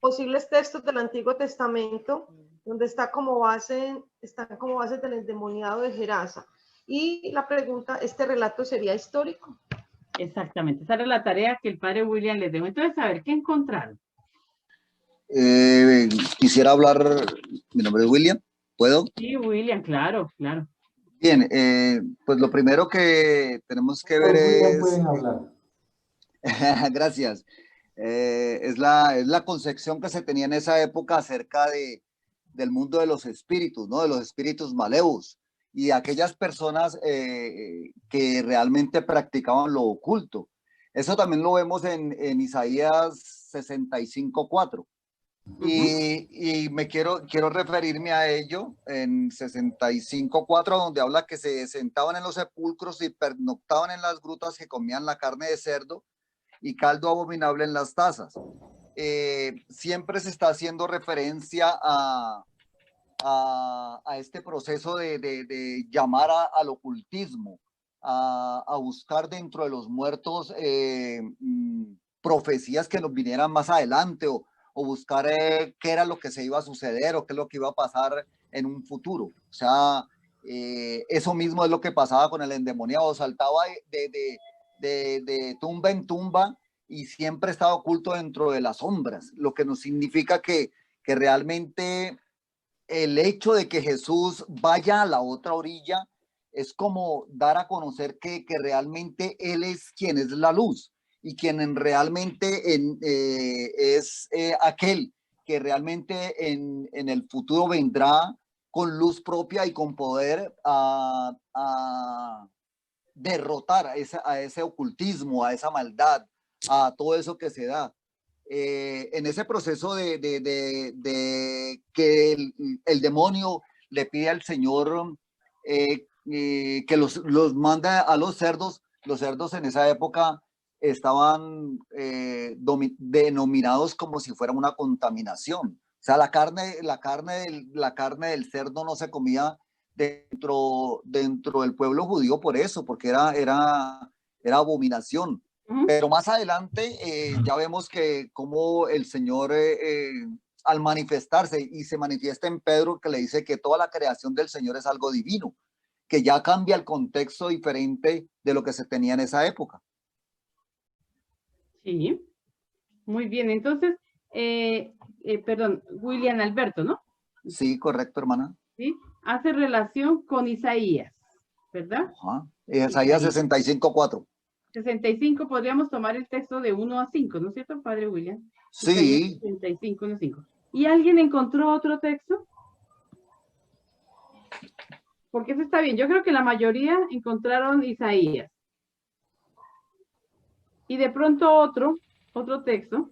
Speaker 8: posibles textos del Antiguo Testamento donde están como bases del endemoniado de Gerasa. Y la pregunta, ¿este relato sería histórico?
Speaker 3: Exactamente, esa era la tarea que el padre William les dejó. Entonces, a ver, ¿qué encontraron?
Speaker 14: Quisiera hablar, mi nombre es William, ¿puedo?
Speaker 3: Sí, William, claro, claro.
Speaker 14: Bien, pues lo primero que tenemos que ver es...
Speaker 4: Pueden hablar.
Speaker 14: Gracias. Es la concepción que se tenía en esa época acerca del mundo de los espíritus, ¿no? De los espíritus malévolos y de aquellas personas que realmente practicaban lo oculto. Eso también lo vemos en Isaías 65:4. Y quiero referirme a ello en 65:4, donde habla que se sentaban en los sepulcros y pernoctaban en las grutas, que comían la carne de cerdo y caldo abominable en las tazas. Siempre se está haciendo referencia a este proceso de llamar al ocultismo, a buscar dentro de los muertos profecías que nos vinieran más adelante, o buscar qué era lo que se iba a suceder o qué es lo que iba a pasar en un futuro. O sea, eso mismo es lo que pasaba con el endemoniado, saltaba de tumba en tumba y siempre estaba oculto dentro de las sombras, lo que nos significa que realmente el hecho de que Jesús vaya a la otra orilla es como dar a conocer que realmente Él es quien es la luz, y quien realmente es aquel que realmente en el futuro vendrá con luz propia y con poder a derrotar a ese ocultismo, a esa maldad, a todo eso que se da. En ese proceso de que el demonio le pide al Señor que los manda a los cerdos en esa época estaban denominados como si fuera una contaminación. O sea, la carne del cerdo no se comía dentro del pueblo judío por eso, porque era abominación. Pero más adelante ya vemos que como el Señor al manifestarse, y se manifiesta en Pedro, que le dice que toda la creación del Señor es algo divino, que ya cambia el contexto diferente de lo que se tenía en esa época.
Speaker 3: Sí, muy bien. Entonces, perdón, William Alberto, ¿no?
Speaker 14: Sí, correcto, hermana.
Speaker 3: Sí, hace relación con Isaías, ¿verdad?
Speaker 14: Ajá. Isaías 65:4.
Speaker 3: 65, podríamos tomar el texto de 1 a 5, ¿no es cierto, padre William?
Speaker 14: Sí.
Speaker 3: 65, 1 a 5. ¿Y alguien encontró otro texto? Porque eso está bien. Yo creo que la mayoría encontraron Isaías. Y de pronto otro texto,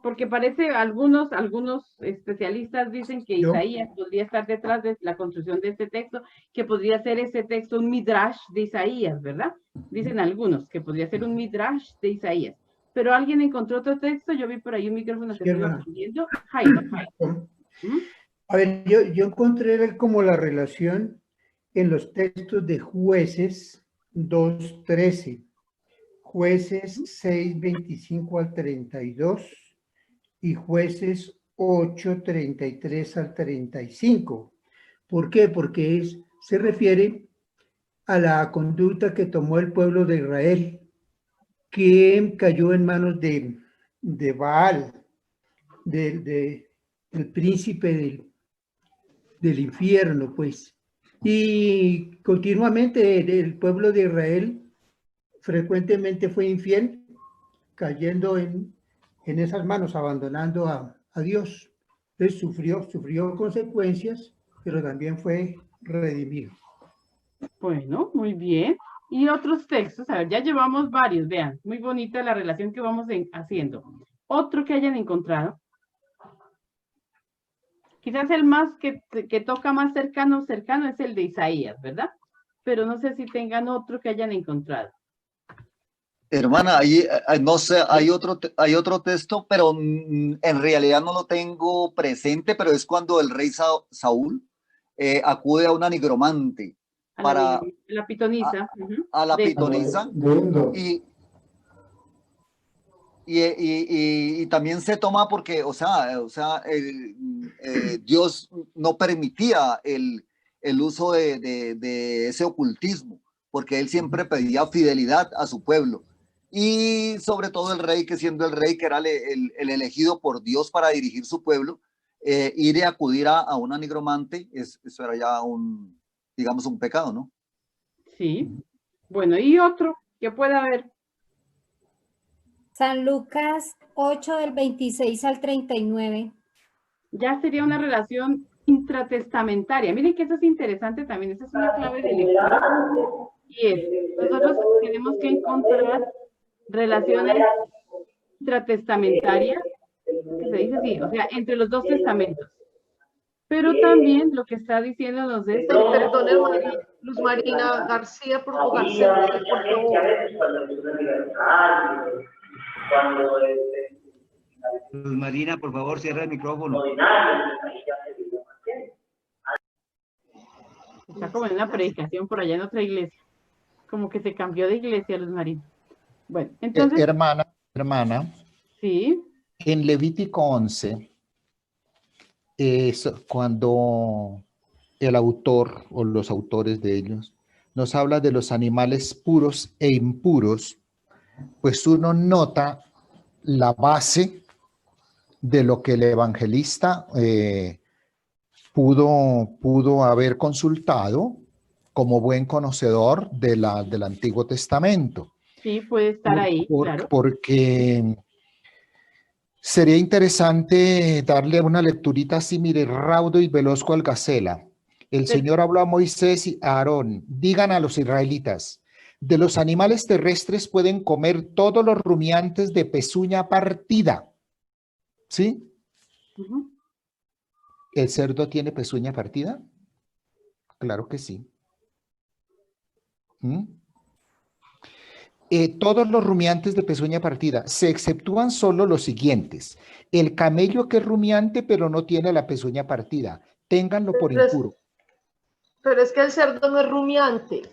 Speaker 3: porque parece algunos especialistas dicen que Isaías podría estar detrás de la construcción de este texto, que podría ser ese texto un midrash de Isaías, ¿verdad? Dicen algunos que podría ser un midrash de Isaías. Pero alguien encontró otro texto, yo vi por ahí un micrófono que estaba prendiendo. Jaime.
Speaker 6: A ver, yo encontré como la relación en los textos de Jueces 2:13, Jueces 6:25 al 32 y Jueces 8:33 al 35. ¿Por qué? Porque se refiere a la conducta que tomó el pueblo de Israel, que cayó en manos de Baal, del príncipe del infierno, pues. Y continuamente el pueblo de Israel frecuentemente fue infiel, cayendo en esas manos, abandonando a Dios. Entonces sufrió consecuencias, pero también fue redimido.
Speaker 3: Bueno, muy bien. Y otros textos, a ver, ya llevamos varios, vean, muy bonita la relación que vamos haciendo. Otro que hayan encontrado. Quizás el más que toca más cercano es el de Isaías, ¿verdad? pero no sé si tengan otro que hayan encontrado.
Speaker 14: Hermana, ahí, no sé, hay otro texto, pero en realidad no lo tengo presente, pero es cuando el rey Saúl acude a una nigromante para
Speaker 3: la pitonisa.
Speaker 14: a la pitonisa y también se toma porque, Dios no permitía el uso de ese ocultismo, porque él siempre pedía fidelidad a su pueblo. Y sobre todo el rey, que siendo el rey, que era el elegido por Dios para dirigir su pueblo, ir y acudir a una nigromante, eso era ya digamos, un pecado, ¿no?
Speaker 3: Sí. Bueno, y otro que pueda haber.
Speaker 15: San Lucas 8 del 26 al 39.
Speaker 3: Ya sería una relación intratestamentaria. Miren que eso es interesante también, esa es una clave de lectura. Y es, nosotros tenemos que encontrar relaciones intratestamentarias, que se dice así, o sea, entre los dos testamentos. Pero también lo que está diciéndonos es...
Speaker 8: Perdón, Luz Marina García, Portugal.
Speaker 16: Luz Marina, por favor, cierra el micrófono.
Speaker 3: Está como en una predicación por allá en otra iglesia. Como que se cambió de iglesia, Luz Marina. Bueno, entonces...
Speaker 2: Hermana.
Speaker 3: Sí.
Speaker 2: En Levítico 11, es cuando el autor o los autores de ellos nos habla de los animales puros e impuros, pues uno nota la base de lo que el evangelista pudo haber consultado como buen conocedor del Antiguo Testamento.
Speaker 3: Sí, puede estar ahí, claro.
Speaker 2: Porque sería interesante darle una lecturita así, mire, raudo y veloz cual gacela. El Señor habló a Moisés y a Aarón, digan a los israelitas, de los animales terrestres pueden comer todos los rumiantes de pezuña partida. ¿Sí? ¿El cerdo tiene pezuña partida? Claro que sí. Todos los rumiantes de pezuña partida, se exceptúan solo los siguientes. El camello que es rumiante pero no tiene la pezuña partida, ténganlo por impuro.
Speaker 8: Pero es que el cerdo no es rumiante.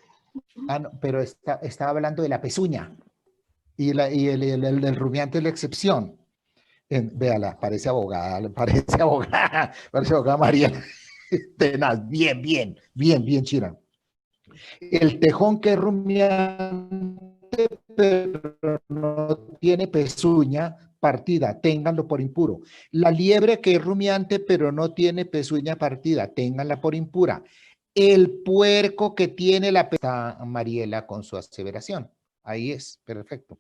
Speaker 2: Ah, no, pero estaba hablando de la pezuña. Y el rumiante es la excepción. Véala, parece abogada María. Tenaz, bien, Chira. El tejón que es rumiante, pero no tiene pezuña partida, ténganlo por impuro. La liebre que es rumiante, pero no tiene pezuña partida, ténganla por impura. El puerco que tiene la pezuña, Mariela con su aseveración. Ahí es, perfecto.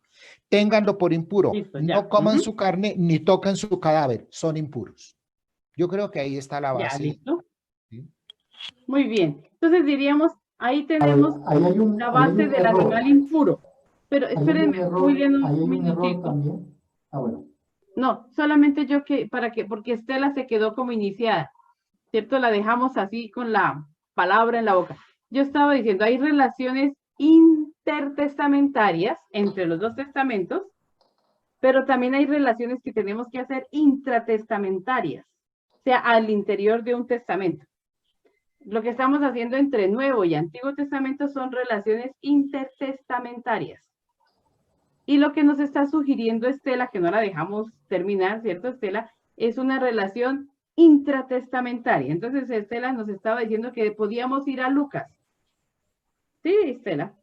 Speaker 2: Ténganlo por impuro. Listo, no coman su carne ni toquen su cadáver, son impuros. Yo creo que ahí está la base.
Speaker 3: Ya, listo. ¿Sí? Muy bien. Entonces diríamos, ahí tenemos la base del animal impuro. Pero espérenme, un minutito.
Speaker 4: Bueno.
Speaker 3: No, solamente yo porque Estela se quedó como iniciada, ¿cierto? La dejamos así con la palabra en la boca. Yo estaba diciendo, hay relaciones intertestamentarias entre los dos testamentos, pero también hay relaciones que tenemos que hacer intratestamentarias, o sea, al interior de un testamento. Lo que estamos haciendo entre Nuevo y Antiguo Testamento son relaciones intertestamentarias. Y lo que nos está sugiriendo Estela, que no la dejamos terminar, ¿cierto, Estela? Es una relación intratestamentaria. Entonces, Estela nos estaba diciendo que podíamos ir a Lucas. ¿Sí, Estela?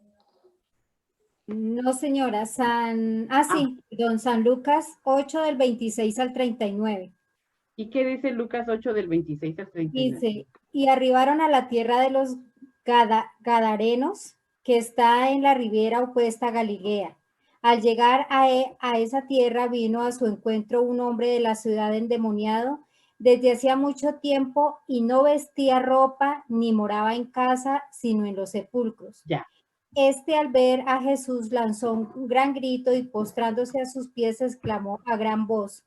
Speaker 15: No, señora. San Lucas 8 del 26 al 39.
Speaker 3: ¿Y qué dice Lucas 8 del 26 al 39?
Speaker 15: Dice, y arribaron a la tierra de los Gadarenos, que está en la ribera opuesta a Galilea. Al llegar a esa tierra vino a su encuentro un hombre de la ciudad endemoniado desde hacía mucho tiempo y no vestía ropa ni moraba en casa, sino en los sepulcros.
Speaker 3: Ya.
Speaker 15: Este, al ver a Jesús, lanzó un gran grito y postrándose a sus pies exclamó a gran voz,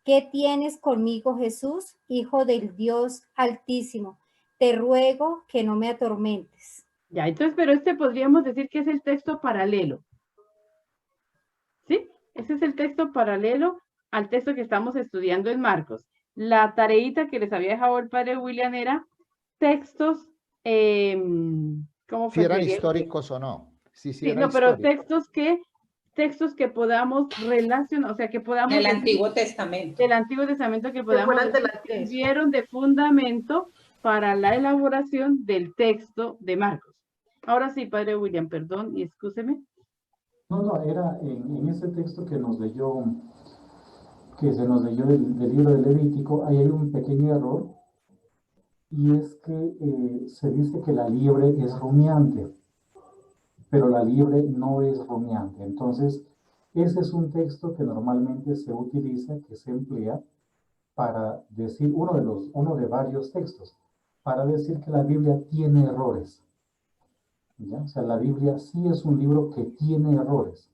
Speaker 15: ¿qué tienes conmigo, Jesús, Hijo del Dios Altísimo? Te ruego que no me atormentes.
Speaker 3: Ya, entonces, pero este podríamos decir que es el texto paralelo. ¿Sí? Ese es el texto paralelo al texto que estamos estudiando en Marcos. La tareita que les había dejado el padre William era textos, ¿cómo
Speaker 2: Si eran
Speaker 3: sería?
Speaker 2: históricos o no. Sí,
Speaker 3: Sí,
Speaker 2: era
Speaker 3: no, pero
Speaker 2: histórico.
Speaker 3: textos que podamos relacionar, o sea, que podamos
Speaker 7: El
Speaker 3: decir
Speaker 7: Antiguo Testamento.
Speaker 3: del Antiguo Testamento que podamos
Speaker 8: fueran de
Speaker 3: decir
Speaker 8: la
Speaker 3: que sirvieron de fundamento para la elaboración del texto de Marcos. Ahora sí, padre William, perdón y excúseme.
Speaker 4: No, era en ese texto que nos leyó, que se nos leyó del libro de Levítico, ahí hay un pequeño error, y es que se dice que la liebre es rumiante, pero la liebre no es rumiante. Entonces, ese es un texto que normalmente se utiliza, que se emplea para decir, uno de varios textos, para decir que la Biblia tiene errores. ¿Ya? O sea, la Biblia sí es un libro que tiene errores,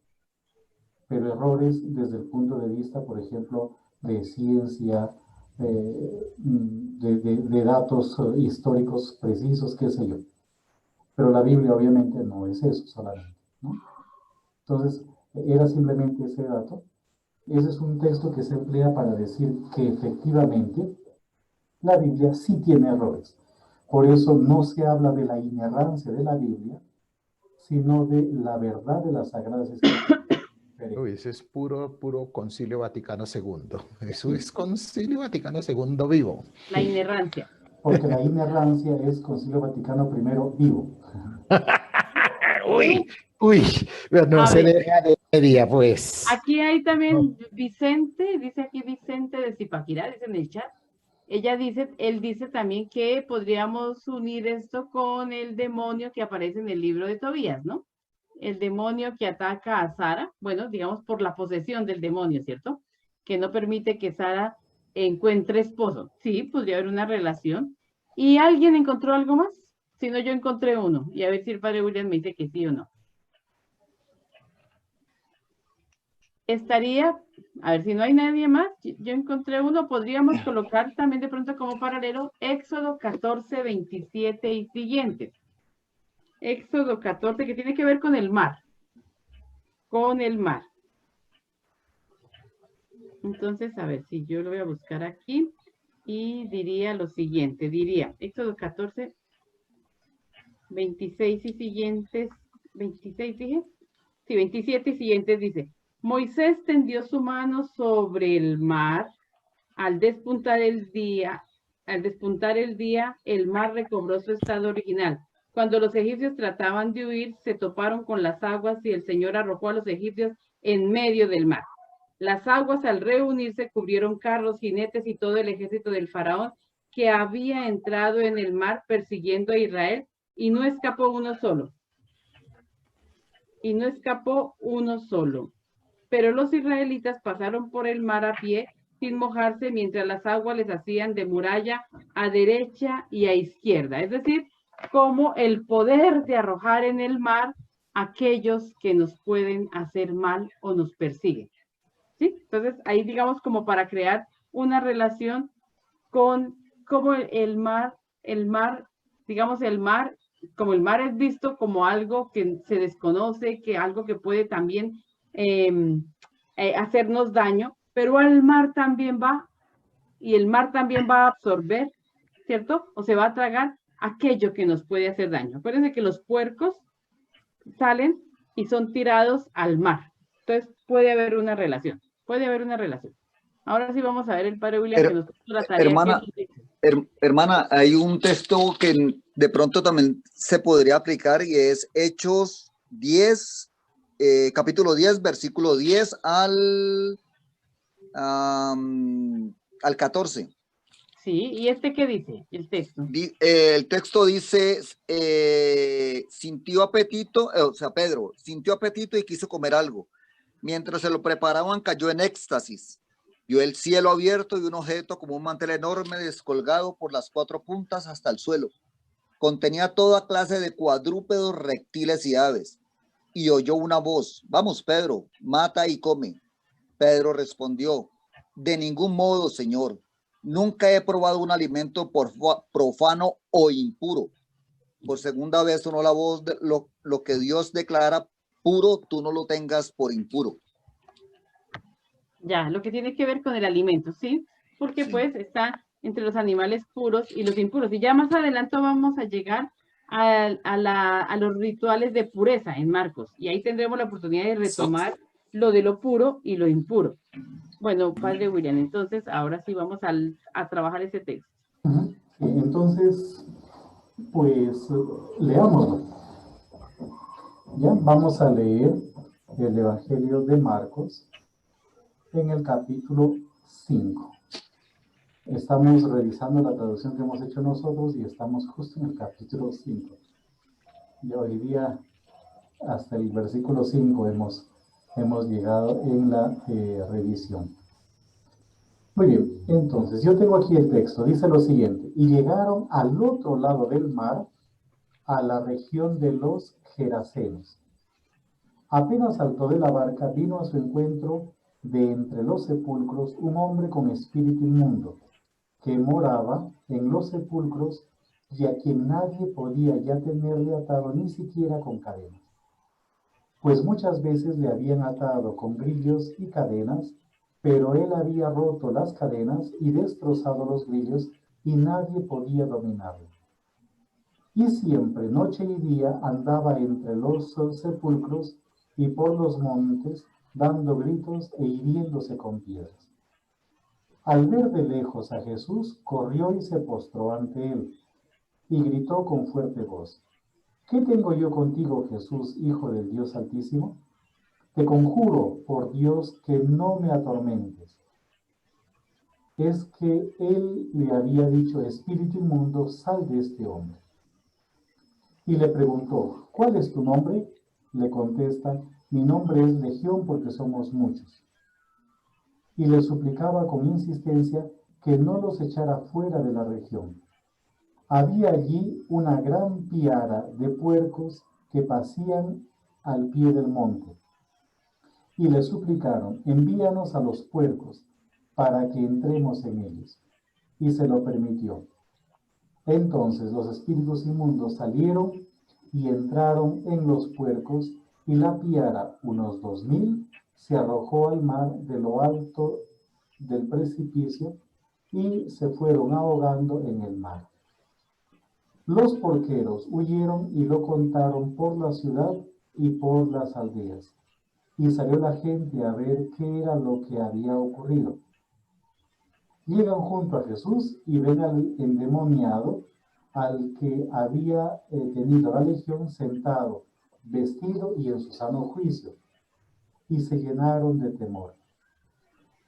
Speaker 4: pero errores desde el punto de vista, por ejemplo, de ciencia, de datos históricos precisos, qué sé yo. Pero la Biblia obviamente no es eso solamente, ¿no? Entonces, era simplemente ese dato. Ese es un texto que se emplea para decir que efectivamente la Biblia sí tiene errores. Por eso no se habla de la inerrancia de la Biblia, sino de la verdad de las Sagradas Escrituras.
Speaker 2: Uy, eso es puro Concilio Vaticano II. Eso es Concilio Vaticano II vivo.
Speaker 3: La inerrancia.
Speaker 4: Porque la inerrancia es Concilio Vaticano I vivo.
Speaker 2: Uy, pero no
Speaker 3: A
Speaker 2: se
Speaker 3: ver.
Speaker 2: deja de media, pues.
Speaker 3: Aquí hay también Vicente, dice aquí Vicente de Zipaquirá, dice en el chat. Él dice también que podríamos unir esto con el demonio que aparece en el libro de Tobías, ¿no? El demonio que ataca a Sara, bueno, digamos por la posesión del demonio, ¿cierto? Que no permite que Sara encuentre esposo. Sí, podría haber una relación. ¿Y alguien encontró algo más? Si no, yo encontré uno. Y a ver si el padre William me dice que sí o no. Estaría, a ver si no hay nadie más, yo encontré uno, podríamos colocar también de pronto como paralelo Éxodo 14, 27 y siguientes. Éxodo 14, que tiene que ver con el mar. Con el mar. Entonces, a ver si yo lo voy a buscar aquí y diría lo siguiente, diría Éxodo 14, 26 y siguientes, 26 dije, sí, 27 y siguientes dice, Moisés tendió su mano sobre el mar, al despuntar el día, el mar recobró su estado original. Cuando los egipcios trataban de huir, se toparon con las aguas y el Señor arrojó a los egipcios en medio del mar. Las aguas al reunirse cubrieron carros, jinetes y todo el ejército del faraón que había entrado en el mar persiguiendo a Israel y no escapó uno solo. Pero los israelitas pasaron por el mar a pie sin mojarse mientras las aguas les hacían de muralla a derecha y a izquierda. Es decir, como el poder de arrojar en el mar aquellos que nos pueden hacer mal o nos persiguen. ¿Sí? Entonces, ahí digamos como para crear una relación con cómo el mar, digamos el mar, como el mar es visto como algo que se desconoce, que algo que puede también hacernos daño, pero al mar también va, y el mar también va a absorber, ¿cierto? O se va a tragar aquello que nos puede hacer daño. Acuérdense que los puercos salen y son tirados al mar. Entonces puede haber una relación, Ahora sí vamos a ver el padre William que nos puso la tarea.
Speaker 14: Hermana, hay un texto que de pronto también se podría aplicar y es Hechos 10, capítulo 10, versículo 10 al 14.
Speaker 3: Sí, ¿y este qué dice el texto?
Speaker 14: El texto dice, sintió apetito, o sea, Pedro, sintió apetito y quiso comer algo. Mientras se lo preparaban, cayó en éxtasis. Vio el cielo abierto y un objeto como un mantel enorme descolgado por las 4 puntas hasta el suelo. Contenía toda clase de cuadrúpedos, reptiles y aves. Y oyó una voz, vamos Pedro, mata y come. Pedro respondió, de ningún modo, Señor. Nunca he probado un alimento profano o impuro. por segunda vez sonó la voz de lo que Dios declara puro, tú no lo tengas por impuro.
Speaker 3: Ya, lo que tiene que ver con el alimento, ¿sí? Porque pues está entre los animales puros y los impuros. Y ya más adelante vamos a llegar a los rituales de pureza en Marcos. Y ahí tendremos la oportunidad de retomar lo de lo puro y lo impuro. Bueno, padre William, entonces ahora sí vamos a trabajar ese texto.
Speaker 4: Sí, entonces, pues leámoslo. Ya vamos a leer el Evangelio de Marcos en el capítulo 5. Estamos revisando la traducción que hemos hecho nosotros y estamos justo en el capítulo 5. Y hoy día hasta el versículo 5 hemos llegado en la revisión. Muy bien, entonces yo tengo aquí el texto, dice lo siguiente: y llegaron al otro lado del mar, a la región de los Gerasenos. Apenas saltó de la barca, vino a su encuentro de entre los sepulcros un hombre con espíritu inmundo, que moraba en los sepulcros y a quien nadie podía ya tenerle atado ni siquiera con cadenas. Pues muchas veces le habían atado con grillos y cadenas, pero él había roto las cadenas y destrozado los grillos y nadie podía dominarlo. Y siempre, noche y día, andaba entre los sepulcros y por los montes, dando gritos e hiriéndose con piedras. Al ver de lejos a Jesús, corrió y se postró ante él, y gritó con fuerte voz: ¿qué tengo yo contigo, Jesús, Hijo del Dios Altísimo? Te conjuro, por Dios, que no me atormentes. Es que él le había dicho: espíritu inmundo, sal de este hombre. Y le preguntó: ¿cuál es tu nombre? Le contesta: mi nombre es Legión, porque somos muchos. Y le suplicaba con insistencia que no los echara fuera de la región. Había allí una gran piara de puercos que pasían al pie del monte. Y le suplicaron: envíanos a los puercos para que entremos en ellos. Y se lo permitió. Entonces los espíritus inmundos salieron y entraron en los puercos, y la piara, unos 2000, se arrojó al mar de lo alto del precipicio y se fueron ahogando en el mar. Los porqueros huyeron y lo contaron por la ciudad y por las aldeas. Y salió la gente a ver qué era lo que había ocurrido. Llegan junto a Jesús y ven al endemoniado, al que había tenido la legión, sentado, vestido y en su sano juicio, y se llenaron de temor.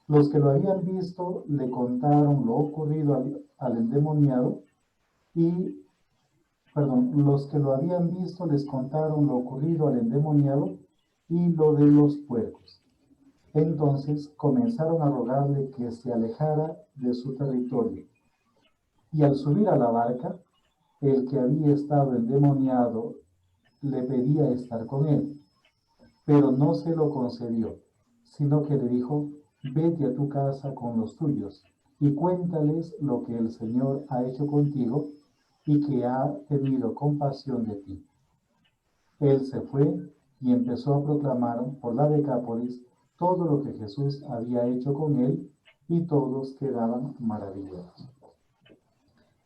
Speaker 4: Los que lo habían visto le contaron lo ocurrido al endemoniado los que lo habían visto les contaron lo ocurrido al endemoniado y lo de los puercos. Entonces comenzaron a rogarle que se alejara de su territorio. Y al subir a la barca, el que había estado endemoniado le pedía estar con él, pero no se lo concedió, sino que le dijo: vete a tu casa con los tuyos y cuéntales lo que el Señor ha hecho contigo y que ha tenido compasión de ti. Él se fue y empezó a proclamar por la Decápolis todo lo que Jesús había hecho con él, y todos quedaban maravillados.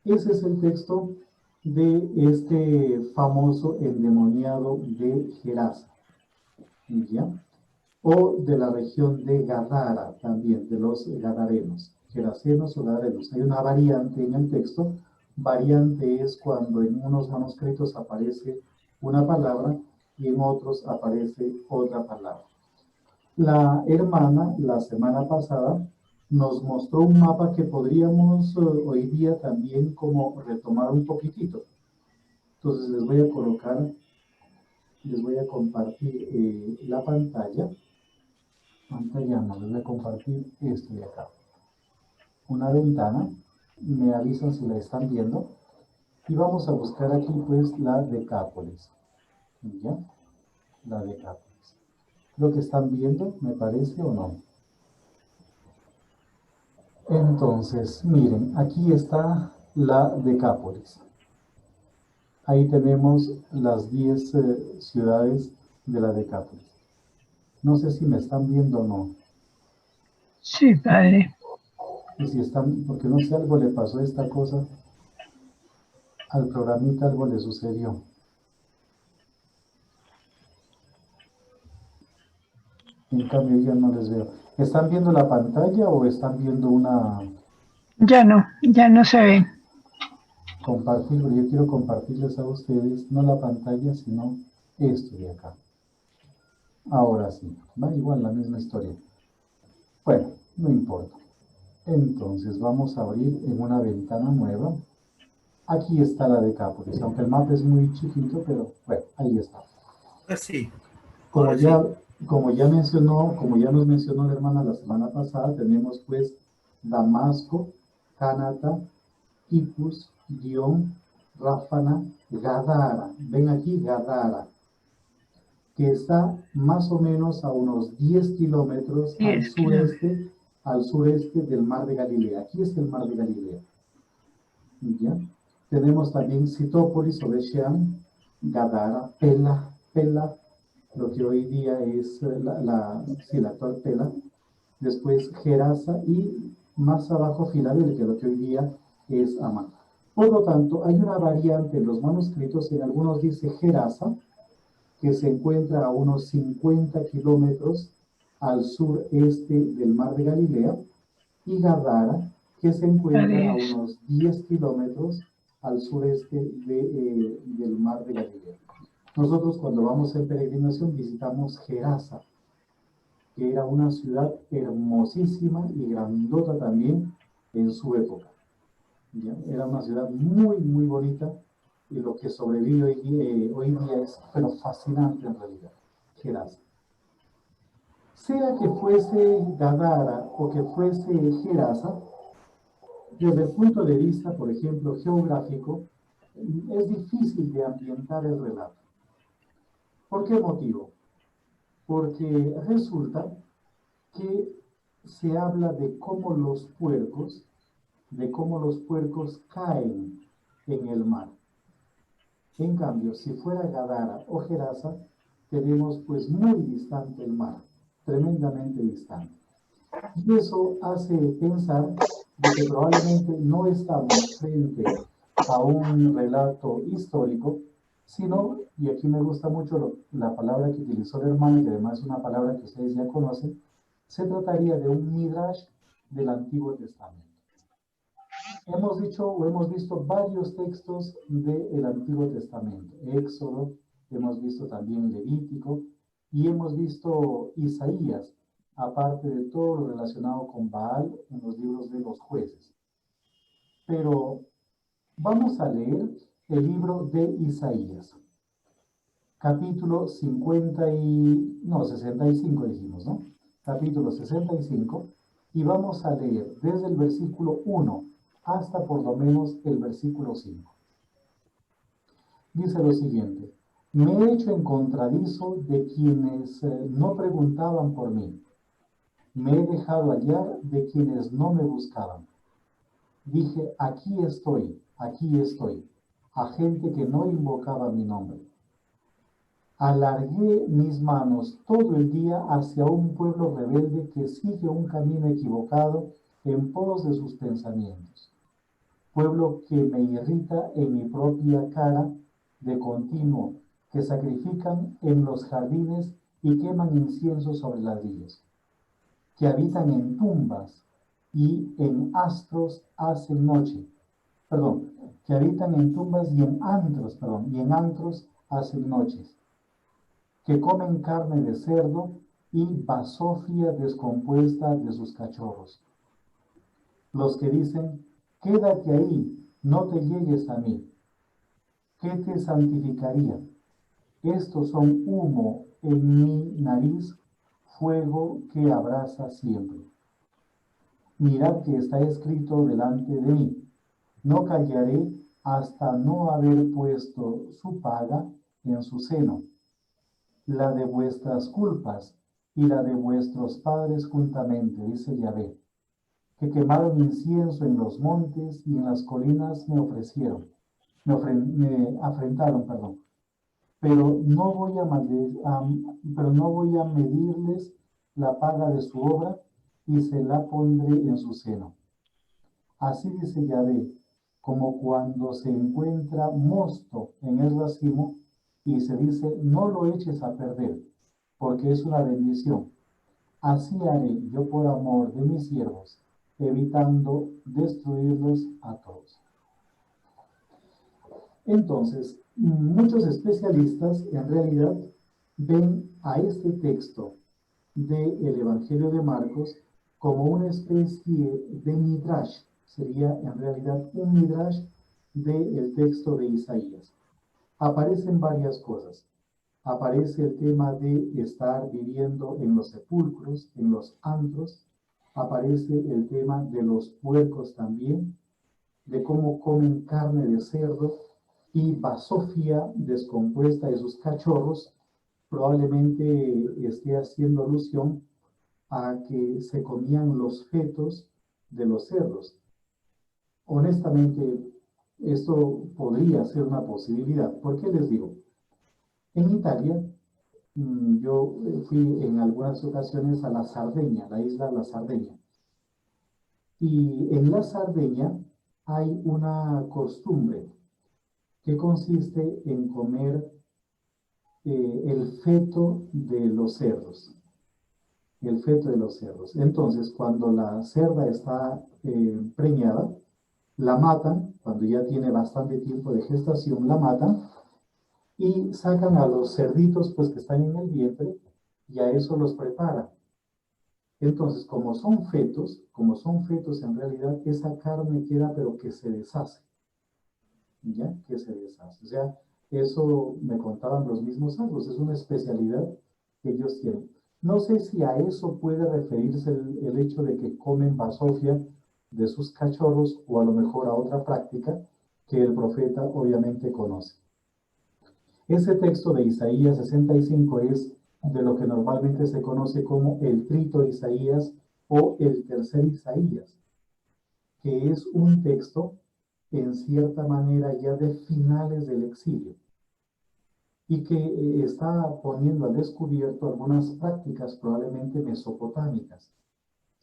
Speaker 4: Ese es el texto de este famoso endemoniado de Gerasa, ¿ya? O de la región de Gadara, también de los gadarenos, gerasenos o gadarenos. Hay una variante en el texto. Variante es cuando en unos manuscritos aparece una palabra y en otros aparece otra palabra. La hermana, la semana pasada, nos mostró un mapa que podríamos hoy día también como retomar un poquitito. Entonces les voy a compartir la pantalla. Les voy a compartir esto de acá. Una ventana, me avisan si la están viendo. Y vamos a buscar aquí pues la Decápolis. ¿Ya? La Decápolis. Lo que están viendo, me parece, o no. Entonces, miren, aquí está la Decápolis. Ahí tenemos las 10 ciudades de la Decápolis. No sé si me están viendo o no.
Speaker 11: Sí, padre.
Speaker 4: Y si están, porque no sé, algo le pasó a esta cosa. Al programita algo le sucedió. En cambio ya no les veo. ¿Están viendo la pantalla o están viendo una...
Speaker 11: Ya no se ve.
Speaker 4: Compartir, pero yo quiero compartirles a ustedes, no la pantalla, sino esto de acá. Ahora sí, va igual la misma historia. Bueno, no importa. Entonces vamos a abrir en una ventana nueva. Aquí está la Decápolis, aunque el mapa es muy chiquito, pero bueno, ahí está.
Speaker 16: Sí.
Speaker 4: Como ya nos mencionó la hermana la semana pasada, tenemos pues Damasco, Canata, Quipus, Guión, Ráfana, Gadara. Ven aquí Gadara, que está más o menos a unos 10 kilómetros al sureste del Mar de Galilea. Aquí está el Mar de Galilea. ¿Ya? Tenemos también Citópolis o Bethshean, Gadara, Pela, lo que hoy día es la actual Pela. Después Gerasa y más abajo Filadelfia, lo que hoy día es Amán. Por lo tanto, hay una variante en los manuscritos, en algunos dice Gerasa, que se encuentra a unos 50 kilómetros al sureste del Mar de Galilea, y Gadara, que se encuentra a unos 10 kilómetros al sureste del Mar de Galilea. Nosotros cuando vamos en peregrinación visitamos Gerasa, que era una ciudad hermosísima y grandota también en su época. ¿Ya? Era una ciudad muy, muy bonita, y lo que sobrevive hoy día es pero fascinante en realidad, Gerasa. Sea que fuese Gadara o que fuese Gerasa, desde el punto de vista, por ejemplo, geográfico, es difícil de ambientar el relato. ¿Por qué motivo? Porque resulta que se habla de cómo los puercos caen en el mar. En cambio, si fuera Gadara o Gerasa, tenemos pues muy distante el mar, tremendamente distante. Y eso hace pensar de que probablemente no estamos frente a un relato histórico, sino, y aquí me gusta mucho la palabra que utilizó el hermano, que además es una palabra que ustedes ya conocen, se trataría de un midrash del Antiguo Testamento. Hemos visto varios textos del Antiguo Testamento, Éxodo, hemos visto también Levítico, y hemos visto Isaías, aparte de todo lo relacionado con Baal en los libros de los jueces. Pero vamos a leer el libro de Isaías, capítulo 65 dijimos, ¿no? Capítulo 65, y vamos a leer desde el versículo 1 hasta por lo menos el versículo 5. Dice lo siguiente: me he hecho encontradizo de quienes no preguntaban por mí. Me he dejado hallar de quienes no me buscaban. Dije, aquí estoy, a gente que no invocaba mi nombre. Alargué mis manos todo el día hacia un pueblo rebelde que sigue un camino equivocado en pos de sus pensamientos. Pueblo que me irrita en mi propia cara de continuo, que sacrifican en los jardines y queman incienso sobre ladrillos, que habitan en tumbas y en astros hacen noche. Que habitan en tumbas y en antros hacen noches, que comen carne de cerdo y basofia descompuesta de sus cachorros. Los que dicen, quédate ahí, no te llegues a mí. ¿Qué te santificaría? Estos son humo en mi nariz, fuego que abraza siempre. Mirad que está escrito delante de mí. No callaré hasta no haber puesto su paga en su seno, la de vuestras culpas y la de vuestros padres juntamente, dice Yahvé, que quemaron incienso en los montes y en las colinas me ofrecieron. me afrentaron, perdón. Pero no voy a medirles la paga de su obra y se la pondré en su seno. Así dice Yahvé, como cuando se encuentra mosto en el racimo y se dice, no lo eches a perder, porque es una bendición. Así haré yo por amor de mis siervos, evitando destruirlos a todos. Entonces, muchos especialistas en realidad ven a este texto del Evangelio de Marcos como una especie de midrash. Sería en realidad un midrash del texto de Isaías. Aparecen varias cosas. Aparece el tema de estar viviendo en los sepulcros, en los antros. Aparece el tema de los puercos también, de cómo comen carne de cerdo y basofia descompuesta de sus cachorros. Probablemente esté haciendo alusión a que se comían los fetos de los cerdos. Honestamente, esto podría ser una posibilidad. ¿Por qué les digo? En Italia, yo fui en algunas ocasiones a la Sardeña, la isla de la Sardeña. Y en la Sardeña hay una costumbre que consiste en comer el feto de los cerdos. El feto de los cerdos. Entonces, cuando la cerda está preñada, la matan, cuando ya tiene bastante tiempo de gestación, la matan y sacan a los cerditos pues que están en el vientre y a eso los preparan. Entonces, como son fetos en realidad esa carne queda pero que se deshace. ¿Ya? Que se deshace. O sea, eso me contaban los mismos anglos, es una especialidad que ellos tienen. No sé si a eso puede referirse el hecho de que comen basofia de sus cachorros o a lo mejor a otra práctica que el profeta obviamente conoce. Ese texto de Isaías 65 es de lo que normalmente se conoce como el Trito Isaías o el Tercer Isaías, que es un texto en cierta manera ya de finales del exilio y que está poniendo al descubierto algunas prácticas probablemente mesopotámicas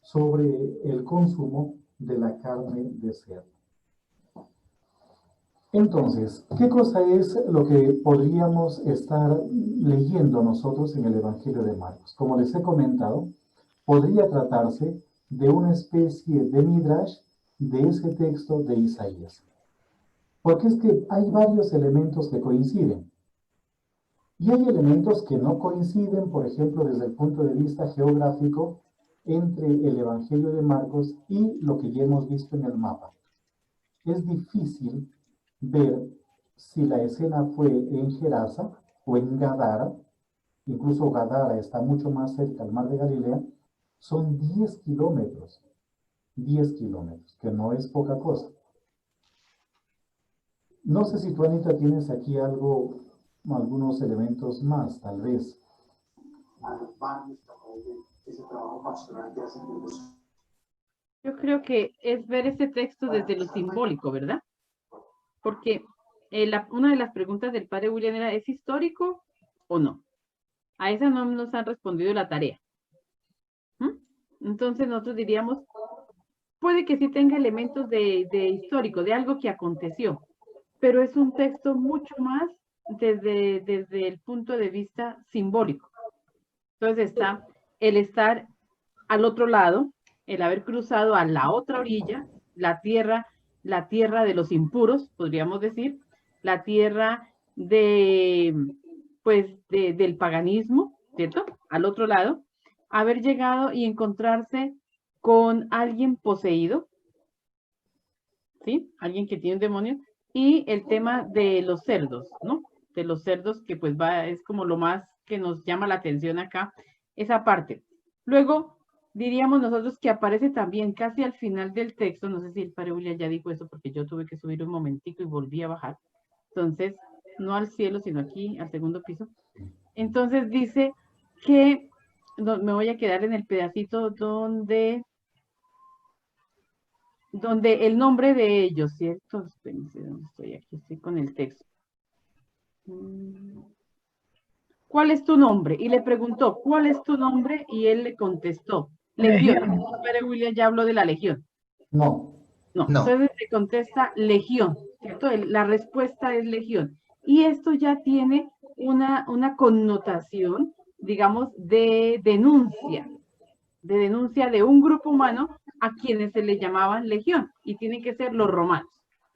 Speaker 4: sobre el consumo de la carne de cerdo. Entonces, ¿qué cosa es lo que podríamos estar leyendo nosotros en el Evangelio de Marcos? Como les he comentado, podría tratarse de una especie de midrash de ese texto de Isaías. Porque es que hay varios elementos que coinciden. Y hay elementos que no coinciden, por ejemplo, desde el punto de vista geográfico, entre el Evangelio de Marcos y lo que ya hemos visto en el mapa. Es difícil ver si la escena fue en Gerasa o en Gadara. Incluso Gadara está mucho más cerca al mar de Galilea. Son 10 kilómetros. 10 kilómetros, que no es poca cosa. No sé si tú, Anita, tienes aquí algunos elementos más, tal vez.
Speaker 3: Yo creo que es ver ese texto desde lo simbólico, ¿verdad? Porque una de las preguntas del padre William era, ¿es histórico o no? A esa no nos han respondido la tarea. Entonces nosotros diríamos, puede que sí tenga elementos de histórico, de algo que aconteció, pero es un texto mucho más desde el punto de vista simbólico. Entonces está el estar al otro lado, el haber cruzado a la otra orilla, la tierra de los impuros, podríamos decir, la tierra del paganismo, ¿cierto? Al otro lado, haber llegado y encontrarse con alguien poseído, ¿sí? Alguien que tiene un demonio, y el tema de los cerdos, ¿no? De los cerdos, que pues es como lo más que nos llama la atención acá, esa parte. Luego, diríamos nosotros que aparece también casi al final del texto, no sé si el padre William ya dijo eso, porque yo tuve que subir un momentico y volví a bajar. Entonces, no al cielo, sino aquí, al segundo piso. Entonces dice que, me voy a quedar en el pedacito donde donde el nombre de ellos, ¿cierto? Espérense, ¿dónde estoy? Aquí estoy con el texto. ¿Cuál es tu nombre? Y le preguntó, ¿cuál es tu nombre? Y él le contestó, Legión. Pero William ya habló de la Legión.
Speaker 4: No.
Speaker 3: No,
Speaker 2: No.
Speaker 3: entonces le contesta Legión, ¿cierto? La respuesta es Legión. Y esto ya tiene una connotación, digamos, de denuncia de un grupo humano a quienes se le llamaban Legión, y tienen que ser los romanos.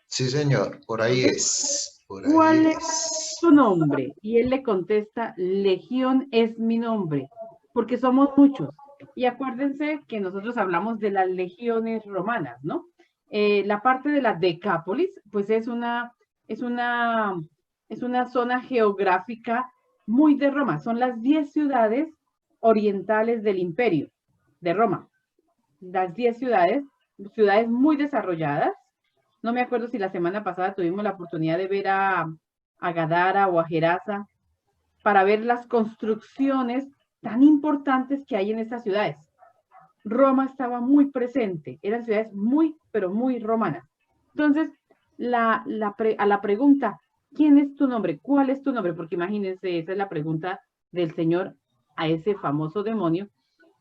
Speaker 2: Sí, señor, por ahí es. Por ahí
Speaker 3: ¿Cuál
Speaker 2: es.
Speaker 3: es tu nombre? Y él le contesta, Legión es mi nombre, porque somos muchos. Y acuérdense que nosotros hablamos de las legiones romanas, ¿no? La parte de la Decápolis, pues es una zona geográfica muy de Roma. Son las 10 ciudades orientales del imperio de Roma. Las 10 ciudades muy desarrolladas. No me acuerdo si la semana pasada tuvimos la oportunidad de ver a Gadara o a Gerasa para ver las construcciones tan importantes que hay en estas ciudades. Roma estaba muy presente, eran ciudades muy, pero muy romanas. Entonces, a la pregunta, ¿quién es tu nombre? ¿Cuál es tu nombre? Porque imagínense, esa es la pregunta del Señor a ese famoso demonio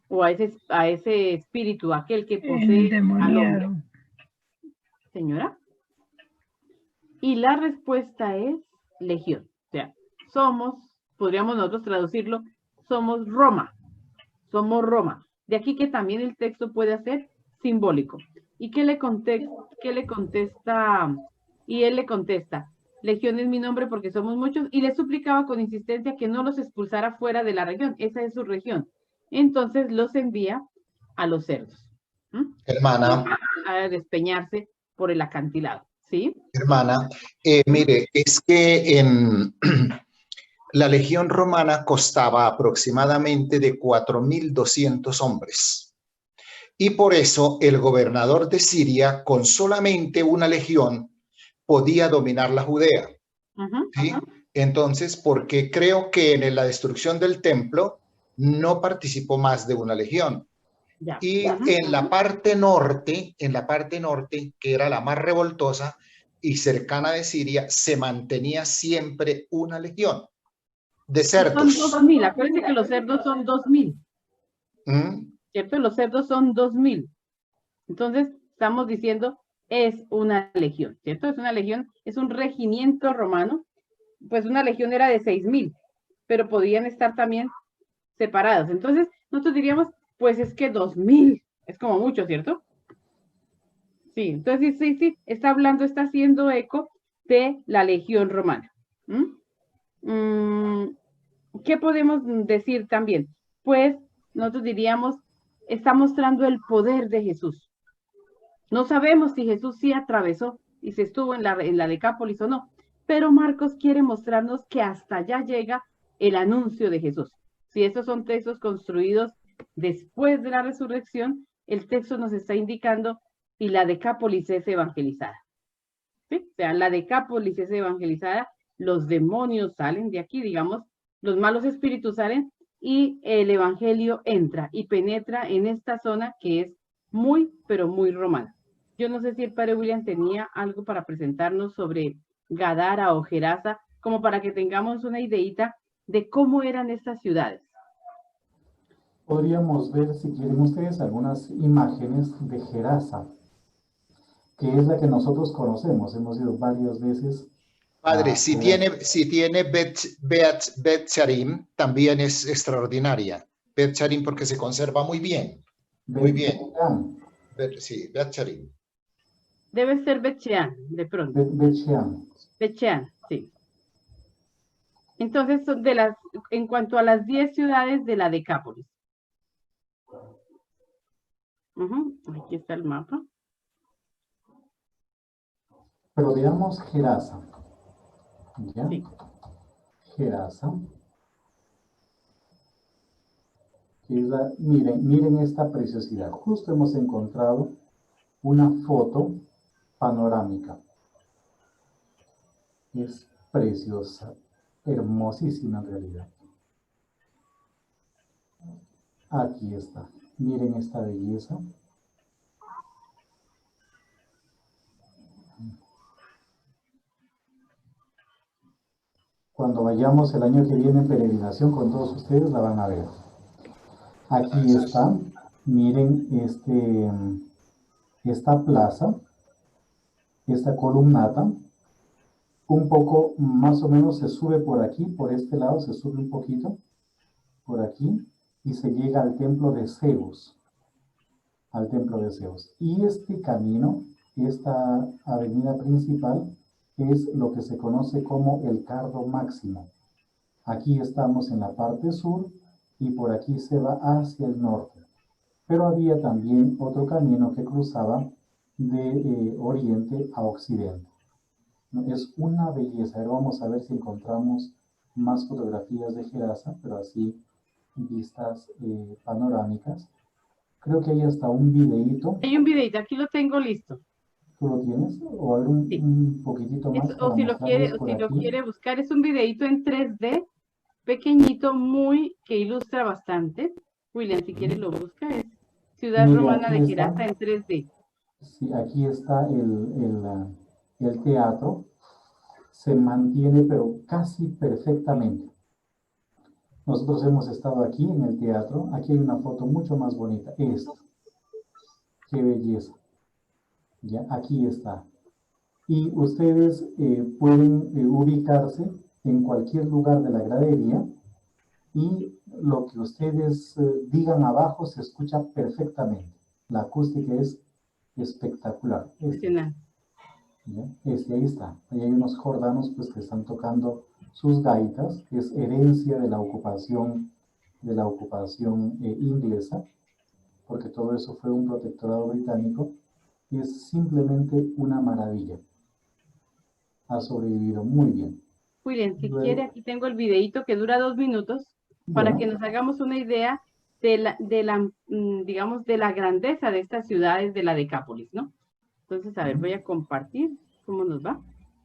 Speaker 3: o a ese espíritu, aquel que posee al hombre. Señora. Y la respuesta es Legión. O sea, podríamos nosotros traducirlo, somos Roma. Somos Roma. De aquí que también el texto puede ser simbólico. ¿Y qué le contesta? Y él le contesta, Legión es mi nombre porque somos muchos, y le suplicaba con insistencia que no los expulsara fuera de la región. Esa es su región. Entonces los envía a los cerdos.
Speaker 2: Hermana.
Speaker 3: A despeñarse por el acantilado. ¿Sí?
Speaker 2: Hermana, mire, es que en la legión romana constaba aproximadamente de 4.200 hombres. Y por eso el gobernador de Siria, con solamente una legión, podía dominar la Judea. ¿Sí? Entonces, porque creo que en la destrucción del templo no participó más de una legión. Y en la parte norte, que era la más revoltosa y cercana de Siria, se mantenía siempre una legión de cerdos.
Speaker 3: Son 2.000, acuérdense que los cerdos son 2.000. ¿Cierto? Los cerdos son 2.000. Entonces, estamos diciendo, es una legión, ¿cierto? Es una legión, es un regimiento romano. Pues una legión era de 6.000, pero podían estar también separados. Entonces, nosotros diríamos, pues es que 2.000 es como mucho, ¿cierto? Sí, entonces sí, está haciendo eco de la legión romana. ¿Qué podemos decir también? Pues nosotros diríamos, está mostrando el poder de Jesús. No sabemos si Jesús sí atravesó y se estuvo en la Decápolis o no, pero Marcos quiere mostrarnos que hasta allá llega el anuncio de Jesús. Si estos son textos construidos después de la resurrección, el texto nos está indicando y la Decápolis es evangelizada. ¿Sí? O sea, la Decápolis es evangelizada, los demonios salen de aquí, digamos, los malos espíritus salen y el evangelio entra y penetra en esta zona que es muy, pero muy romana. Yo no sé si el padre William tenía algo para presentarnos sobre Gadara o Gerasa, como para que tengamos una ideita de cómo eran estas ciudades.
Speaker 4: Podríamos ver, si quieren ustedes, algunas imágenes de Gerasa, que es la que nosotros conocemos, hemos ido varias veces.
Speaker 2: Padre, si tiene Bet Charim, también es extraordinaria. Bet Charim porque se conserva muy bien. Muy bien. Sí, Bet Charim.
Speaker 3: Debe ser Bet-Shean, de pronto. Bet-Shean, sí. Entonces, en cuanto a las 10 ciudades de la Decápolis. Aquí está el mapa.
Speaker 4: Pero veamos Gerasa. ¿Ya?
Speaker 3: Sí.
Speaker 4: Gerasa. Miren esta preciosidad. Justo hemos encontrado una foto panorámica. Es preciosa, hermosísima en realidad. Aquí está. Miren esta belleza. Cuando vayamos el año que viene en peregrinación con todos ustedes, la van a ver. Aquí está, miren esta plaza, esta columnata, un poco más o menos se sube por aquí, por este lado se sube un poquito, por aquí, y se llega al templo de Zeus, al templo de Zeus. Y este camino, esta avenida principal, es lo que se conoce como el Cardo Máximo. Aquí estamos en la parte sur y por aquí se va hacia el norte. Pero había también otro camino que cruzaba de oriente a occidente. Es una belleza. Ahora vamos a ver si encontramos más fotografías de Gerasa, pero así vistas panorámicas. Creo que hay hasta un videíto.
Speaker 3: Hay un videito, aquí lo tengo listo.
Speaker 4: ¿Tú lo tienes? O a ver un poquitito más para
Speaker 3: O si lo quiere,
Speaker 4: mostrarles
Speaker 3: o
Speaker 4: por
Speaker 3: si lo
Speaker 4: aquí.
Speaker 3: quiere buscar, es un videito en 3D, pequeñito, muy, que ilustra bastante. William, si quieres lo busca, es Ciudad
Speaker 4: Mire,
Speaker 3: Romana
Speaker 4: aquí
Speaker 3: de
Speaker 4: está.
Speaker 3: Gerasa en 3D.
Speaker 4: Sí, aquí está el teatro. Se mantiene, pero casi perfectamente. Nosotros hemos estado aquí en el teatro. Aquí hay una foto mucho más bonita. Esta. Qué belleza. Ya, aquí está. Y ustedes pueden ubicarse en cualquier lugar de la gradería y lo que ustedes digan abajo se escucha perfectamente. La acústica es espectacular. Ahí está. Ahí hay unos jordanos pues, que están tocando sus gaitas. Es herencia de la ocupación inglesa, porque todo eso fue un protectorado británico. Y es simplemente una maravilla. Ha sobrevivido muy bien.
Speaker 3: William, si
Speaker 4: Luego-
Speaker 3: quiere, aquí tengo el videito que dura 2 minutos para
Speaker 4: Bueno.
Speaker 3: que nos hagamos una idea digamos, de la grandeza de estas ciudades de la Decápolis, ¿no? Entonces, a ver, voy a compartir cómo nos va.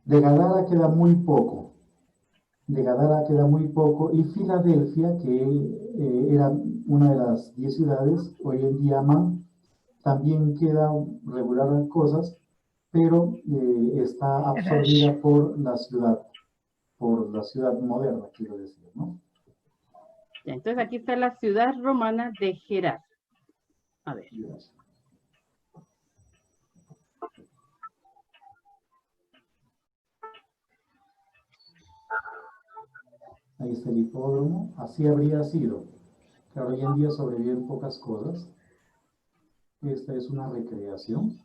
Speaker 4: De Gadara queda muy poco. De Gadara queda muy poco. Y Filadelfia, que era una de las 10 ciudades, hoy en día Amán, también queda regular cosas, pero está absorbida por la ciudad moderna, quiero decir, ¿no?
Speaker 3: Ya, entonces, aquí está la ciudad romana de Gerasa. A ver.
Speaker 4: Ahí está el hipódromo. Así habría sido. Claro, hoy en día sobreviven pocas cosas. Esta es una recreación.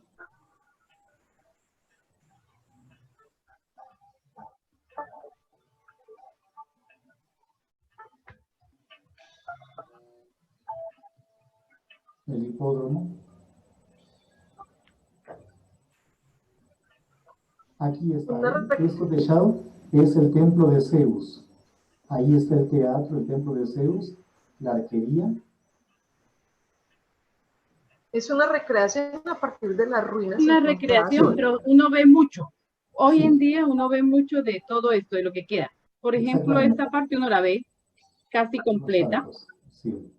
Speaker 4: El hipódromo. Aquí está. Esto techado es el templo de Zeus. Ahí está el teatro, el templo de Zeus, la arquería.
Speaker 8: Es una recreación a partir de las ruinas.
Speaker 3: Una recreación, pero uno ve mucho. Hoy en día uno ve mucho de todo esto, de lo que queda. Por ejemplo, esta parte uno la ve casi completa.
Speaker 4: Sí.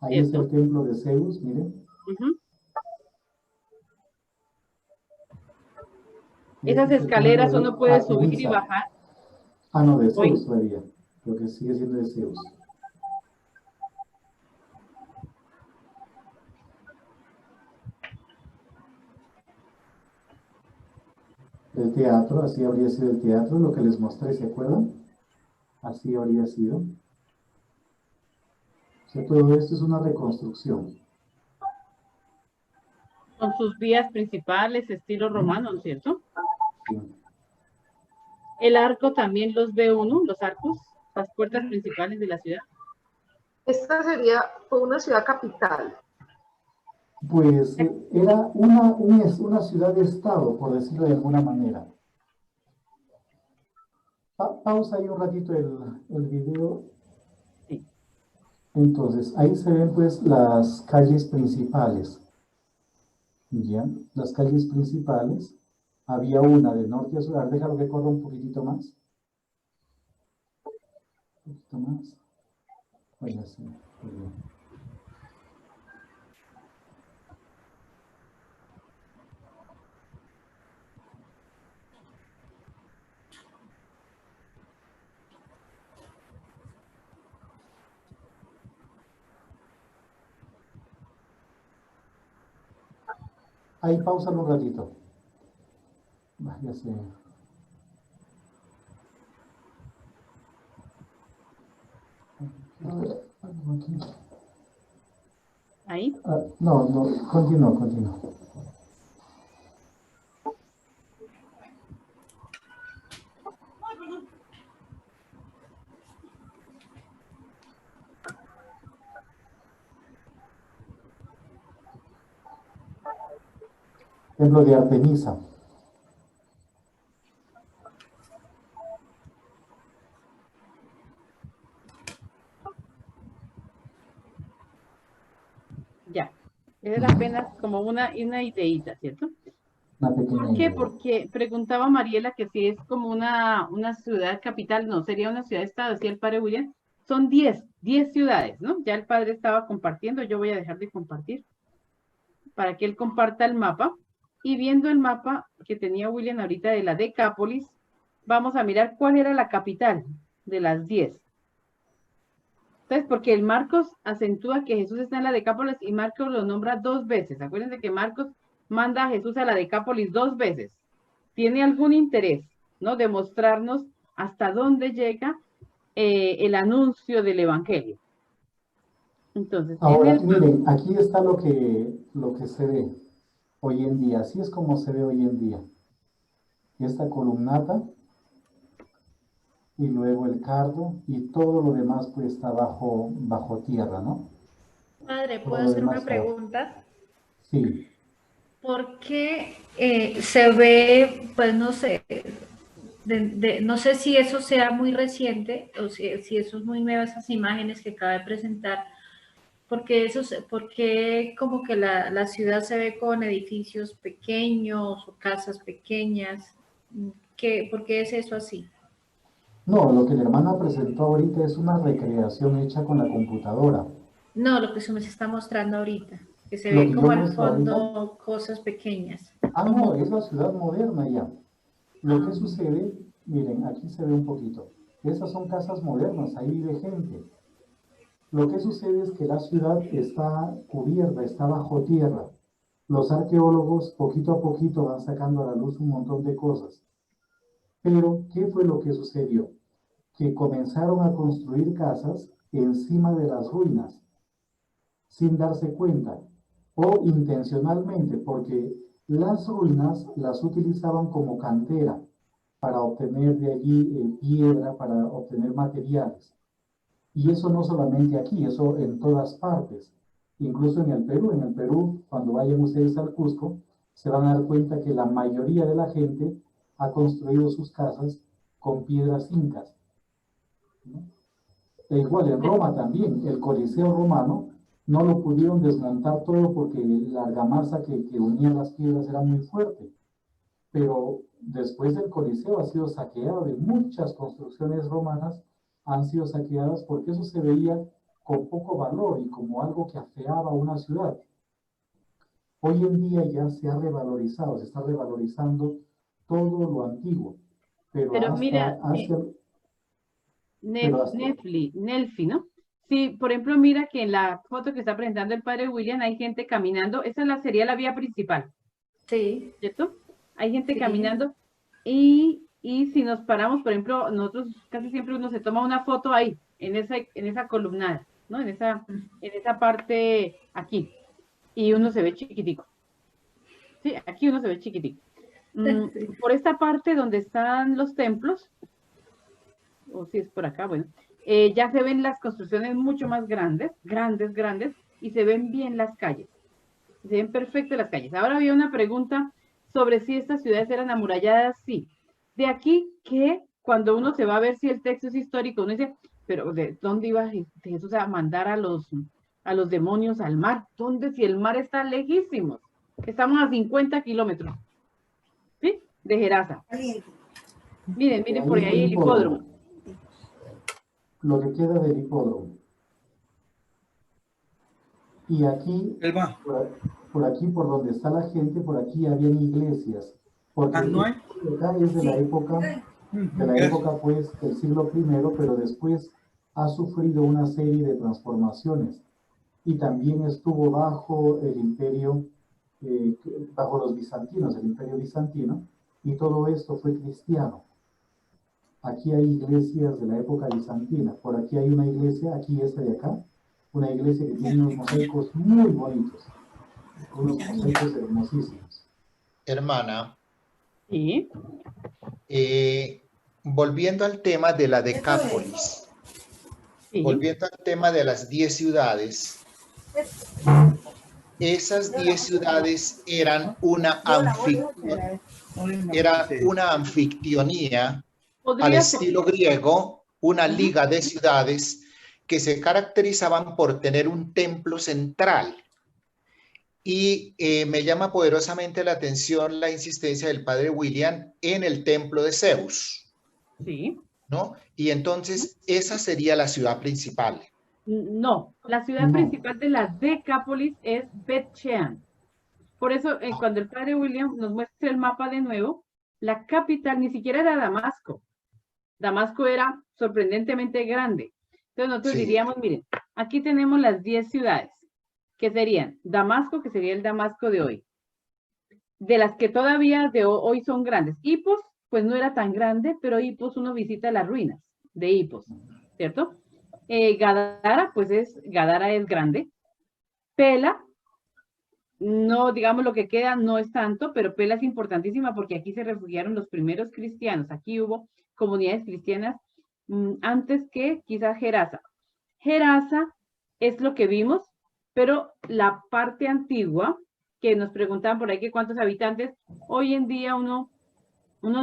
Speaker 4: Ahí está el templo de Zeus, miren.
Speaker 3: Esas escaleras uno puede subir y bajar.
Speaker 4: Ah, no, de Zeus todavía. Lo que sigue siendo de Zeus. El teatro, así habría sido el teatro, lo que les mostré, ¿se acuerdan? Así habría sido. O sea, todo esto es una reconstrucción.
Speaker 3: Con sus vías principales, estilo romano, ¿no es cierto?
Speaker 4: Sí.
Speaker 3: El arco también los ve uno, los arcos, las puertas principales de la ciudad.
Speaker 8: Esta fue una ciudad capital.
Speaker 4: Pues era una ciudad-estado, por decirlo de alguna manera. Pausa ahí un ratito el video. Entonces, ahí se ven pues las calles principales. ¿Ya? Las calles principales. Había una de norte a sur. A ver, déjalo que corra un poquitito más. Un poquito más. Vaya, sí. Muy bien. Ahí pausalo un ratito. Ya sé.
Speaker 3: Ahí.
Speaker 4: No, continúa. Templo de Artemisa.
Speaker 3: Ya. Era apenas como una ideita, ¿cierto? ¿Por qué? Porque preguntaba Mariela que si es como una ciudad capital, no, sería una ciudad-estado, decía el padre William. Son 10 ciudades, ¿no? Ya el padre estaba compartiendo, yo voy a dejar de compartir para que él comparta el mapa. Y viendo el mapa que tenía William ahorita de la Decápolis, vamos a mirar cuál era la capital de las 10. Entonces, porque el Marcos acentúa que Jesús está en la Decápolis y Marcos lo nombra 2 veces. Acuérdense que Marcos manda a Jesús a la Decápolis 2 veces. Tiene algún interés, ¿no? De mostrarnos hasta dónde llega el anuncio del Evangelio. Entonces,
Speaker 4: ahora, miren, aquí está lo que se ve hoy en día. Así es como se ve hoy en día. Esta columnata y luego el cardo y todo lo demás pues está bajo tierra, ¿no?
Speaker 17: Padre, ¿puedo hacer una pregunta?
Speaker 4: Sí.
Speaker 17: ¿Por qué se ve, pues no sé, no sé si eso sea muy reciente o si eso es muy nuevo, esas imágenes que acaba de presentar, porque como que la ciudad se ve con edificios pequeños o casas pequeñas? ¿Por qué es eso así?
Speaker 4: No, lo que la hermana presentó ahorita es una recreación hecha con la computadora.
Speaker 17: No, lo que se me está mostrando ahorita, que se ve como al fondo cosas pequeñas.
Speaker 4: No, es la ciudad moderna ya. Lo que sucede, miren, aquí se ve un poquito. Esas son casas modernas, ahí vive gente. Lo que sucede es que la ciudad está cubierta, está bajo tierra. Los arqueólogos poquito a poquito van sacando a la luz un montón de cosas. Pero, ¿qué fue lo que sucedió? Que comenzaron a construir casas encima de las ruinas, sin darse cuenta, o intencionalmente, porque las ruinas las utilizaban como cantera para obtener de allí piedra, para obtener materiales. Y eso no solamente aquí, eso en todas partes, incluso en el Perú. En el Perú, cuando vayan ustedes al Cusco, se van a dar cuenta que la mayoría de la gente ha construido sus casas con piedras incas, ¿no? E igual en Roma también, el Coliseo romano no lo pudieron desmontar todo porque la argamasa que unía las piedras era muy fuerte. Pero después del Coliseo ha sido saqueado y muchas construcciones romanas han sido saqueadas porque eso se veía con poco valor y como algo que afeaba una ciudad. Hoy en día ya se ha revalorizado, se está revalorizando todo lo antiguo. Pero
Speaker 3: mira, Nelfi, ¿no? Sí, por ejemplo, mira que en la foto que está presentando el padre William hay gente caminando. Esa sería la vía principal.
Speaker 17: Sí.
Speaker 3: ¿Cierto? Hay gente caminando y si nos paramos, por ejemplo, nosotros casi siempre uno se toma una foto ahí, en esa columnada, ¿no? En esa parte aquí, y uno se ve chiquitico. Sí, aquí uno se ve chiquitico. Por esta parte donde están los templos, o si es por acá, bueno, ya se ven las construcciones mucho más grandes, y se ven bien las calles. Se ven perfectas las calles. Ahora había una pregunta sobre si estas ciudades eran amuralladas. Sí. De aquí que cuando uno se va a ver si el texto es histórico, uno dice, pero ¿de dónde iba Jesús a mandar a los demonios al mar? ¿Dónde? Si el mar está lejísimo. Estamos a 50 kilómetros. ¿Sí? De Gerasa. Miren por ahí el hipódromo.
Speaker 4: Lo que queda del hipódromo. Y aquí, por aquí, por donde está la gente, por aquí habían iglesias. Porque acá es de la época pues del siglo I, pero después ha sufrido una serie de transformaciones. Y también estuvo bajo el imperio bajo los bizantinos, el imperio bizantino, y todo esto fue cristiano. Aquí hay iglesias de la época bizantina. Por aquí hay una iglesia, aquí esta de acá, una iglesia que tiene unos mosaicos muy bonitos, unos mosaicos hermosísimos.
Speaker 2: Hermana,
Speaker 3: ¿sí?
Speaker 2: Volviendo al tema de la Decápolis,
Speaker 3: Sí.
Speaker 2: volviendo al tema de las 10 ciudades, esas 10 ciudades eran una anfictionía al
Speaker 3: Podría ser.
Speaker 2: estilo griego, una liga de ciudades que se caracterizaban por tener un templo central. Y me llama poderosamente la atención la insistencia del padre William en el templo de Zeus,
Speaker 3: Sí.
Speaker 2: ¿no? Y entonces esa sería la ciudad principal.
Speaker 3: No, la ciudad principal de la Decápolis es Bet-Shean. Por eso, cuando el padre William nos muestra el mapa de nuevo, la capital ni siquiera era Damasco. Damasco era sorprendentemente grande. Entonces nosotros
Speaker 2: Sí.
Speaker 3: diríamos, miren, aquí tenemos las 10 ciudades, que serían Damasco, que sería el Damasco de hoy. De las que todavía de hoy son grandes. Hipos, pues no era tan grande, pero Hipos uno visita las ruinas de Hipos, ¿cierto? Gadara, pues Gadara es grande. Pela, no, digamos lo que queda no es tanto, pero Pela es importantísima porque aquí se refugiaron los primeros cristianos. Aquí hubo comunidades cristianas antes que quizás Gerasa. Gerasa es lo que vimos, pero la parte antigua, que nos preguntaban por ahí que cuántos habitantes, hoy en día uno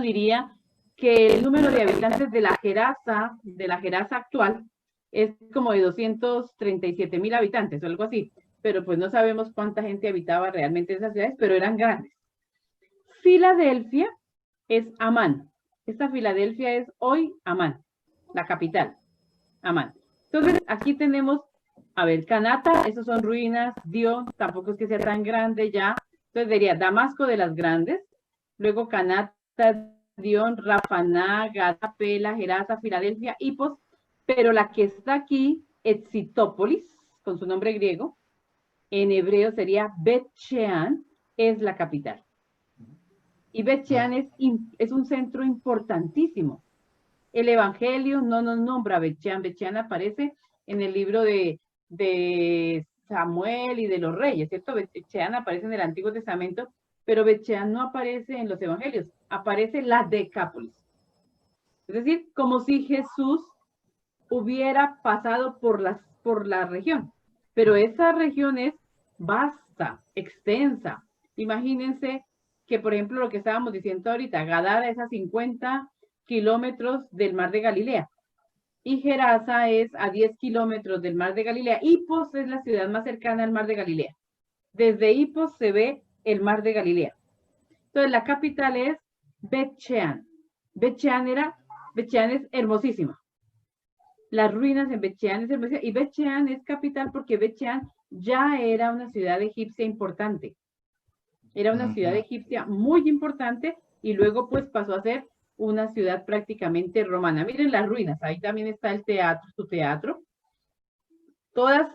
Speaker 3: diría que el número de habitantes de la Gerasa actual es como de 237,000 habitantes o algo así, pero pues no sabemos cuánta gente habitaba realmente en esas ciudades, pero eran grandes. Filadelfia es Amán. Esta Filadelfia es hoy Amán, la capital, Amán. Entonces, aquí tenemos, a ver, Canata, esos son ruinas, Dion, tampoco es que sea tan grande ya. Entonces diría Damasco de las grandes, luego Canata, Dion, Rafaná, Gata, Pela, Gerasa, Filadelfia, Hipos, pero la que está aquí, Etzitópolis, con su nombre griego, en hebreo sería Bet-Shean, es la capital. Y Bet-Shean es un centro importantísimo. El Evangelio no nos nombra Bet-Shean. Bet-Shean aparece en el libro de Samuel y de los reyes, ¿cierto? Bet-Shean aparece en el Antiguo Testamento, pero Bet-Shean no aparece en los Evangelios, aparece la Decápolis. Es decir, como si Jesús hubiera pasado por la región, pero esa región es vasta, extensa. Imagínense que, por ejemplo, lo que estábamos diciendo ahorita, Gadara es a 50 kilómetros del mar de Galilea y Gerasa es a 10 kilómetros del mar de Galilea. Hipos es la ciudad más cercana al mar de Galilea. Desde Hipos se ve el mar de Galilea. Entonces la capital es Bet-Shean. Bet-Shean es hermosísima. Las ruinas en Bet-Shean es hermosísima. Y Bet-Shean es capital porque Bet-Shean ya era una ciudad egipcia importante. Era una ciudad egipcia muy importante y luego pues pasó a ser una ciudad prácticamente romana. Miren las ruinas, ahí también está el teatro, su teatro. Todas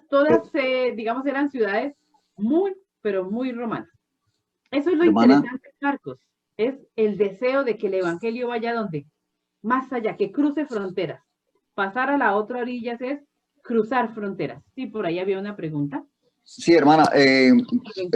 Speaker 3: digamos, eran ciudades muy, pero muy romanas. Eso es lo interesante, Marcos, es el deseo de que el evangelio vaya donde, más allá, que cruce fronteras. Pasar a la otra orilla es cruzar fronteras. Sí, por ahí había una pregunta.
Speaker 14: Sí, hermana,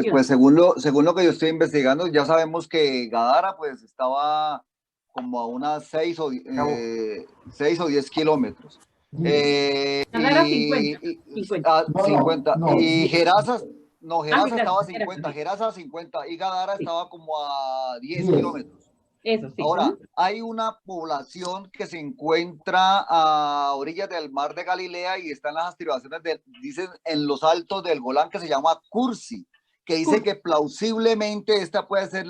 Speaker 14: pues según lo que yo estoy investigando, ya sabemos que Gadara pues estaba como a unas 6 o 10 kilómetros.
Speaker 3: Gadara 50.
Speaker 14: 50.
Speaker 4: No,
Speaker 14: y Gerasa, Gerasa estaba
Speaker 3: Gerasa,
Speaker 14: 50, Gerasa 50 y Gadara estaba como a 10
Speaker 4: 10.
Speaker 14: kilómetros.
Speaker 3: Eso sí.
Speaker 14: Ahora, hay una población que se encuentra a orillas del mar de Galilea y está en las estribaciones, dicen, en los altos del Golán, que se llama Cursi, que dice que plausiblemente esta puede ser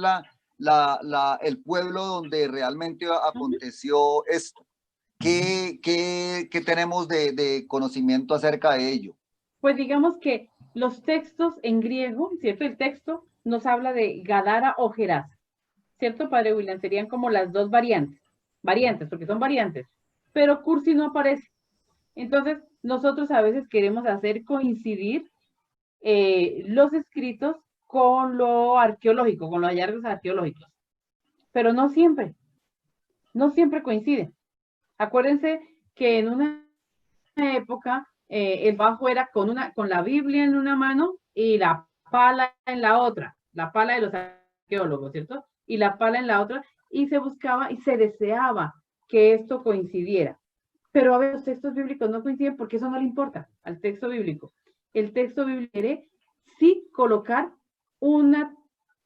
Speaker 14: el pueblo donde realmente aconteció esto. ¿Qué tenemos de conocimiento acerca de ello?
Speaker 3: Pues digamos que los textos en griego, ¿cierto? El texto nos habla de Gadara o Gerasa. ¿Cierto, Padre William? Serían como las dos variantes, porque son variantes, pero Cursi no aparece. Entonces, nosotros a veces queremos hacer coincidir los escritos con lo arqueológico, con los hallazgos arqueológicos. Pero no siempre coincide. Acuérdense que en una época el bajo era con la Biblia en una mano y la pala en la otra, la pala de los arqueólogos, ¿cierto? Y la pala en la otra, y se buscaba y se deseaba que esto coincidiera. Pero a ver, los textos bíblicos no coinciden porque eso no le importa al texto bíblico. El texto bíblico quiere sí colocar una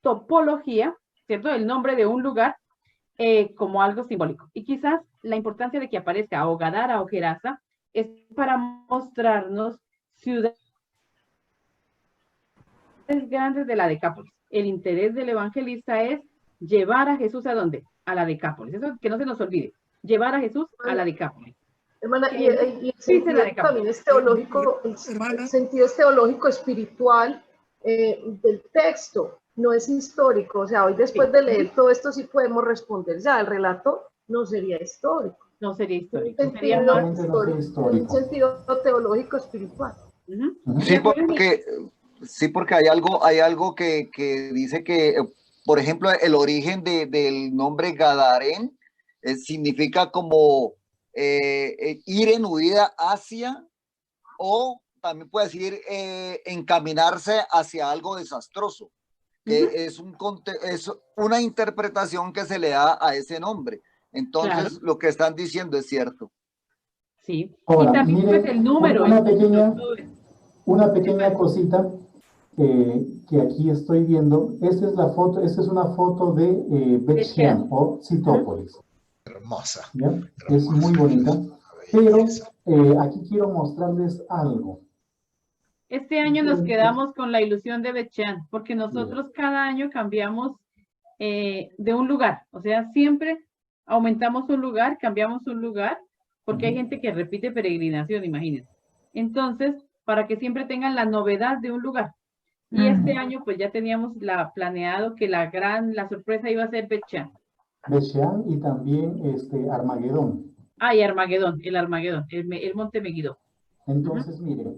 Speaker 3: topología, ¿cierto? El nombre de un lugar como algo simbólico. Y quizás la importancia de que aparezca o Gadara o Gerasa es para mostrarnos ciudades grandes de la Decápolis. El interés del evangelista es llevar a Jesús ¿a dónde? A la Decápolis. Eso que no se nos olvide. Llevar a Jesús a la Decápolis.
Speaker 8: Hermana, y el sentido también es teológico, el sentido es teológico, espiritual del texto, no es histórico. O sea, hoy después de leer todo esto sí podemos responder, ya el relato no sería histórico.
Speaker 3: No sería histórico.
Speaker 8: Sería más histórico, un sentido teológico, espiritual.
Speaker 14: Sí, porque hay algo que dice que, por ejemplo, el origen del nombre Gadarén significa como ir en huida hacia, o también puede decir encaminarse hacia algo desastroso, que es una interpretación que se le da a ese nombre. Entonces, lo que están diciendo es cierto.
Speaker 3: Sí.
Speaker 4: Ahora,
Speaker 3: y también
Speaker 4: mire,
Speaker 3: pues el número.
Speaker 4: Una pequeña cosita que aquí estoy viendo. Esta es una foto de Bet-Shean o Citópolis.
Speaker 2: Hermosa.
Speaker 4: ¿Ya? Es muy bonita. Pero aquí quiero mostrarles algo.
Speaker 3: Este año nos quedamos con la ilusión de Bet-Shean, porque nosotros cada año cambiamos de un lugar. O sea, siempre aumentamos un lugar, cambiamos un lugar, porque hay gente que repite peregrinación, imagínense. Entonces, para que siempre tengan la novedad de un lugar. Y este año, pues ya teníamos planeado que la sorpresa iba a ser Bet-Shean.
Speaker 4: Bet-Shean y también Armagedón.
Speaker 3: Y Armagedón, el monte Megiddo.
Speaker 4: Entonces, miren,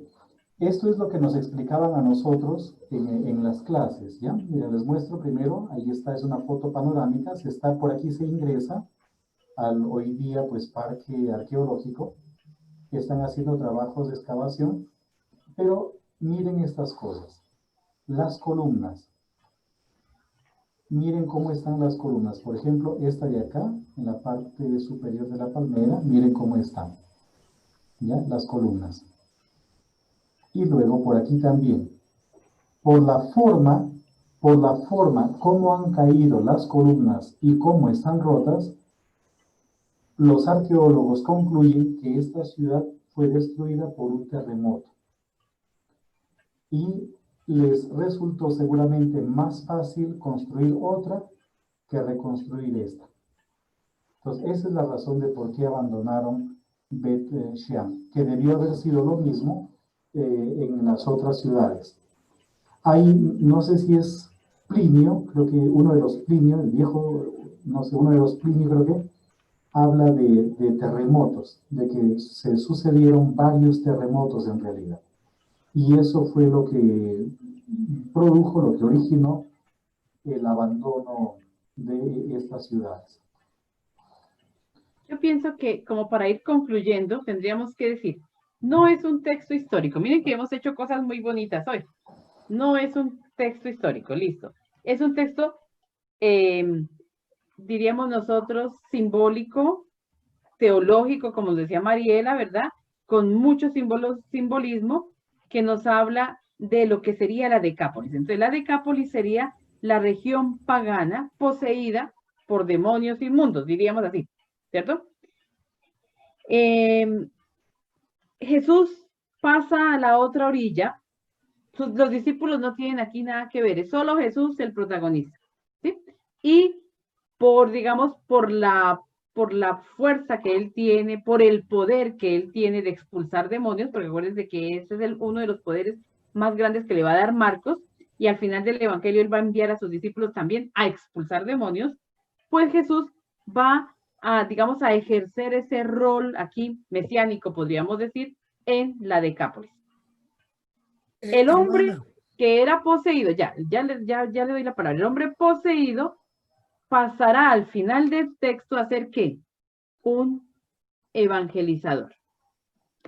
Speaker 4: esto es lo que nos explicaban a nosotros en las clases, ¿ya? Miren, les muestro primero, ahí está, es una foto panorámica, por aquí se ingresa al hoy día, pues, parque arqueológico, que están haciendo trabajos de excavación, pero miren estas cosas, las columnas. Miren cómo están las columnas. Por ejemplo, esta de acá, en la parte superior de la palmera, miren cómo están, ¿ya? Las columnas. Y luego por aquí también. Por la forma cómo han caído las columnas y cómo están rotas, los arqueólogos concluyen que esta ciudad fue destruida por un terremoto. Y les resultó seguramente más fácil construir otra que reconstruir esta. Entonces, esa es la razón de por qué abandonaron Bet-Shean, que debió haber sido lo mismo en las otras ciudades. Hay, no sé si es Plinio, creo que uno de los Plinio, el viejo, no sé, uno de los Plinio creo que, habla de terremotos, de que se sucedieron varios terremotos en realidad. Y eso fue lo que produjo, lo que originó el abandono de estas ciudades.
Speaker 3: Yo pienso que, como para ir concluyendo, tendríamos que decir, no es un texto histórico. Miren que hemos hecho cosas muy bonitas hoy. No es un texto histórico, listo. Es un texto, diríamos nosotros, simbólico, teológico, como decía Mariela, ¿verdad? Con mucho simbolismo que nos habla de lo que sería la Decápolis. Entonces, la Decápolis sería la región pagana poseída por demonios inmundos, diríamos así, ¿cierto? Jesús pasa a la otra orilla. Los discípulos no tienen aquí nada que ver, es solo Jesús el protagonista, ¿sí? Y digamos, por la fuerza que él tiene, por el poder que él tiene de expulsar demonios, porque acuérdense que ese es uno de los poderes más grandes que le va a dar Marcos, y al final del Evangelio él va a enviar a sus discípulos también a expulsar demonios, pues Jesús va a, digamos, a ejercer ese rol aquí mesiánico, podríamos decir, en la Decápolis. El hombre, que era poseído, ya le doy la palabra, el hombre poseído pasará al final del texto a ser ¿qué? Un evangelizador.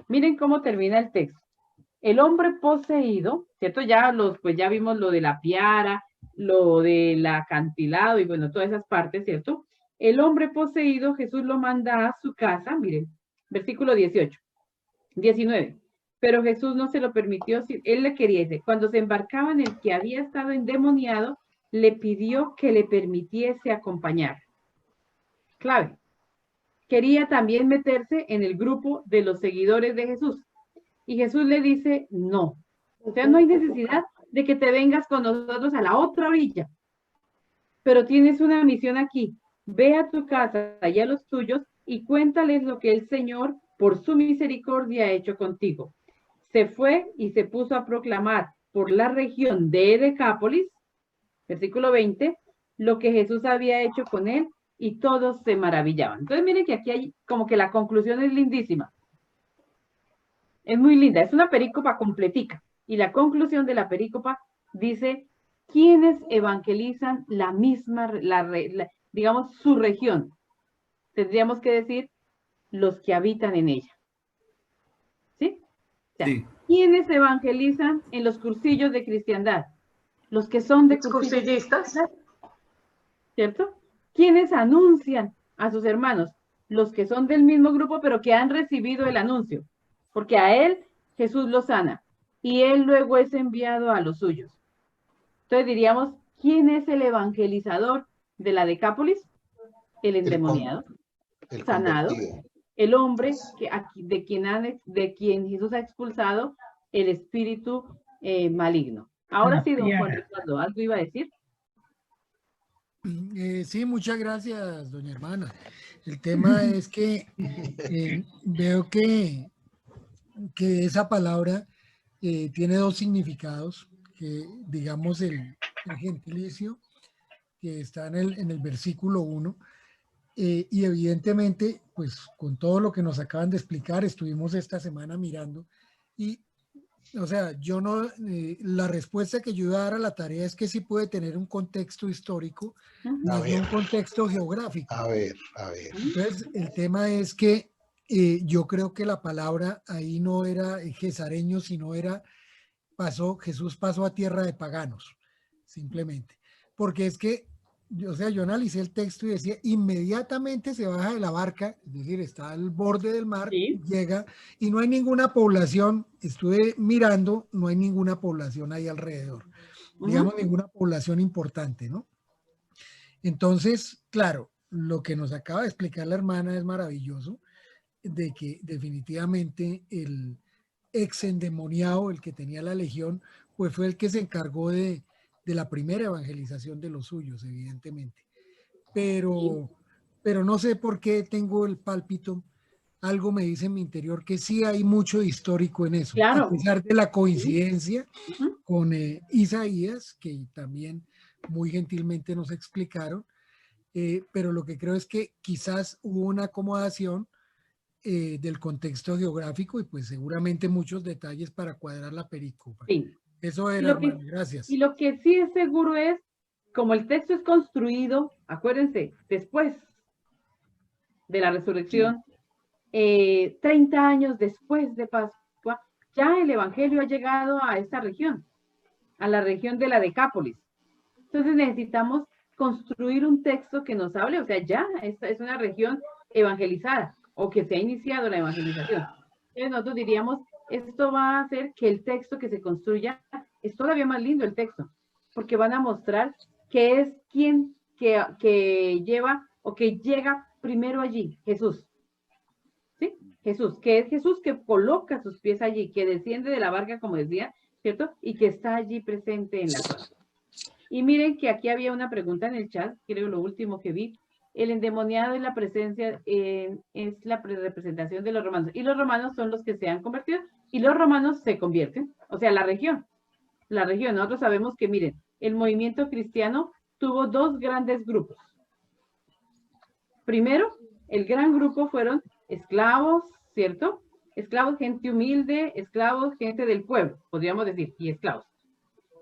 Speaker 3: Miren cómo termina el texto. El hombre poseído, ¿cierto? Pues ya vimos lo de la piara, lo del acantilado y bueno, todas esas partes, ¿cierto? El hombre poseído, Jesús lo manda a su casa, miren, versículo 19. Pero Jesús no se lo permitió, él le quería decir, cuando se embarcaba en el que había estado endemoniado, le pidió que le permitiese acompañar. Clave. Quería también meterse en el grupo de los seguidores de Jesús. Y Jesús le dice, no. O sea, no hay necesidad de que te vengas con nosotros a la otra orilla. Pero tienes una misión aquí. Ve a tu casa y a los tuyos y cuéntales lo que el Señor, por su misericordia, ha hecho contigo. Se fue y se puso a proclamar por la región de Decápolis, versículo 20, lo que Jesús había hecho con él y todos se maravillaban. Entonces miren que aquí hay como que la conclusión es lindísima. Es muy linda, es una perícopa completica. Y la conclusión de la perícopa dice, ¿quiénes evangelizan la misma, digamos, su región? Tendríamos que decir, los que habitan en ella. ¿Sí? O sea, sí. ¿Quiénes evangelizan en los cursillos de cristiandad? Los que son de
Speaker 8: cursillistas.
Speaker 3: ¿Cierto? ¿Quiénes anuncian a sus hermanos? Los que son del mismo grupo, pero que han recibido el anuncio. Porque a él Jesús lo sana. Y él luego es enviado a los suyos. Entonces diríamos, ¿quién es el evangelizador de la Decápolis? El endemoniado, el sanado, el hombre de quien Jesús ha expulsado el espíritu maligno. Ahora sí, don Juan Ricardo, ¿algo iba a decir?
Speaker 18: Sí, muchas gracias, doña hermana. El tema es que veo que esa palabra tiene dos significados, que digamos el gentilicio, que está en el versículo 1, y evidentemente, pues con todo lo que nos acaban de explicar, estuvimos esta semana mirando, y o sea, yo no, la respuesta que yo iba a dar a la tarea es que sí puede tener un contexto histórico, no un contexto geográfico.
Speaker 2: A ver.
Speaker 18: Entonces, el tema es que yo creo que la palabra ahí no era gesareño, sino era Jesús pasó a tierra de paganos, simplemente. Porque es que, o sea, yo analicé el texto y decía, inmediatamente se baja de la barca, es decir, está al borde del mar, ¿sí? Llega y no hay ninguna población, estuve mirando, no hay ninguna población ahí alrededor, digamos, ninguna población importante, ¿no? Entonces, claro, lo que nos acaba de explicar la hermana es maravilloso, de que definitivamente el ex endemoniado, el que tenía la legión, pues fue el que se encargó de la primera evangelización de los suyos, evidentemente. Pero no sé por qué tengo el pálpito, algo me dice en mi interior que sí hay mucho histórico en eso, claro. A pesar de la coincidencia con Isaías, que también muy gentilmente nos explicaron, pero lo que creo es que quizás hubo una acomodación del contexto geográfico y pues seguramente muchos detalles para cuadrar la perícopa. Sí. Eso era, hermano, gracias.
Speaker 3: Y lo que sí es seguro es, como el texto es construido, acuérdense, después de la resurrección, 30 años después de Pascua, ya el evangelio ha llegado a esta región, a la región de la Decápolis. Entonces necesitamos construir un texto que nos hable, o sea, ya esta es una región evangelizada, o que se ha iniciado la evangelización. Entonces nosotros diríamos, esto va a hacer que el texto que se construya es todavía más lindo el texto, porque van a mostrar que es quien que lleva o que llega primero allí, Jesús. ¿Sí? Jesús, que es Jesús que coloca sus pies allí, que desciende de la barca, como decía, ¿cierto? Y que está allí presente en la zona. Y miren que aquí había una pregunta en el chat, creo lo último que vi. El endemoniado es la presencia, es la representación de los romanos. Y los romanos son los que se han convertido y los romanos se convierten. O sea, la región. Nosotros sabemos que, miren, el movimiento cristiano tuvo dos grandes grupos. Primero, el gran grupo fueron esclavos, ¿cierto? Esclavos, gente humilde, esclavos, gente del pueblo, podríamos decir, y esclavos.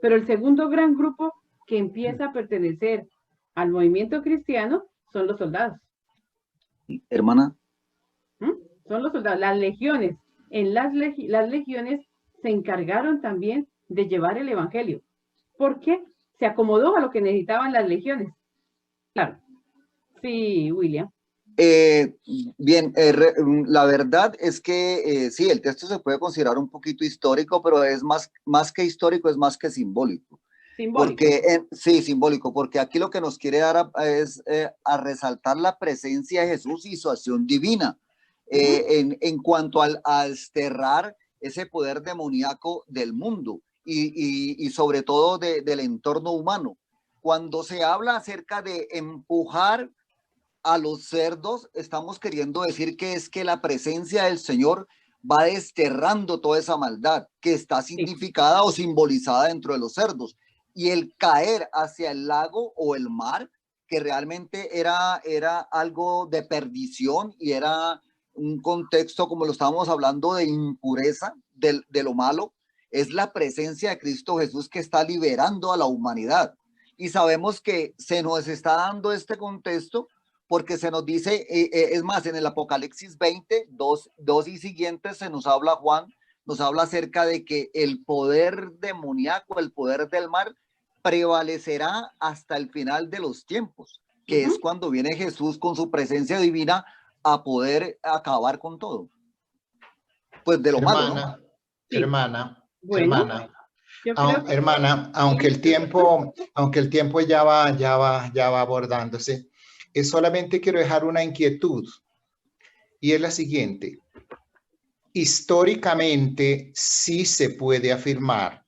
Speaker 3: Pero el segundo gran grupo que empieza a pertenecer al movimiento cristiano son los soldados.
Speaker 14: Hermana.
Speaker 3: Son los soldados, las legiones. En las legiones se encargaron también de llevar el evangelio. ¿Por qué? Se acomodó a lo que necesitaban las legiones. Claro. Sí, William.
Speaker 14: Bien, la verdad es que sí, el texto se puede considerar un poquito histórico, pero es más que histórico, es más que simbólico.
Speaker 3: Simbólico.
Speaker 14: Porque, sí, simbólico, porque aquí lo que nos quiere dar es a resaltar la presencia de Jesús y su acción divina en cuanto al desterrar ese poder demoníaco del mundo y sobre todo del entorno humano. Cuando se habla acerca de empujar a los cerdos, estamos queriendo decir que es que la presencia del Señor va desterrando toda esa maldad que está significada o simbolizada dentro de los cerdos. Y el caer hacia el lago o el mar, que realmente era algo de perdición y era un contexto, como lo estábamos hablando, de impureza, de lo malo, es la presencia de Cristo Jesús que está liberando a la humanidad. Y sabemos que se nos está dando este contexto porque se nos dice, es más, en el Apocalipsis 20, 2 y siguientes, se nos habla Juan, nos habla acerca de que el poder demoníaco, el poder del mar, prevalecerá hasta el final de los tiempos, que es cuando viene Jesús con su presencia divina a poder acabar con todo. Pues de lo malo, ¿no?
Speaker 2: Hermana,
Speaker 3: Bueno,
Speaker 2: hermana,
Speaker 3: yo creo que
Speaker 2: hermana, aunque el tiempo ya va abordándose, solamente quiero dejar una inquietud y es la siguiente. Históricamente sí se puede afirmar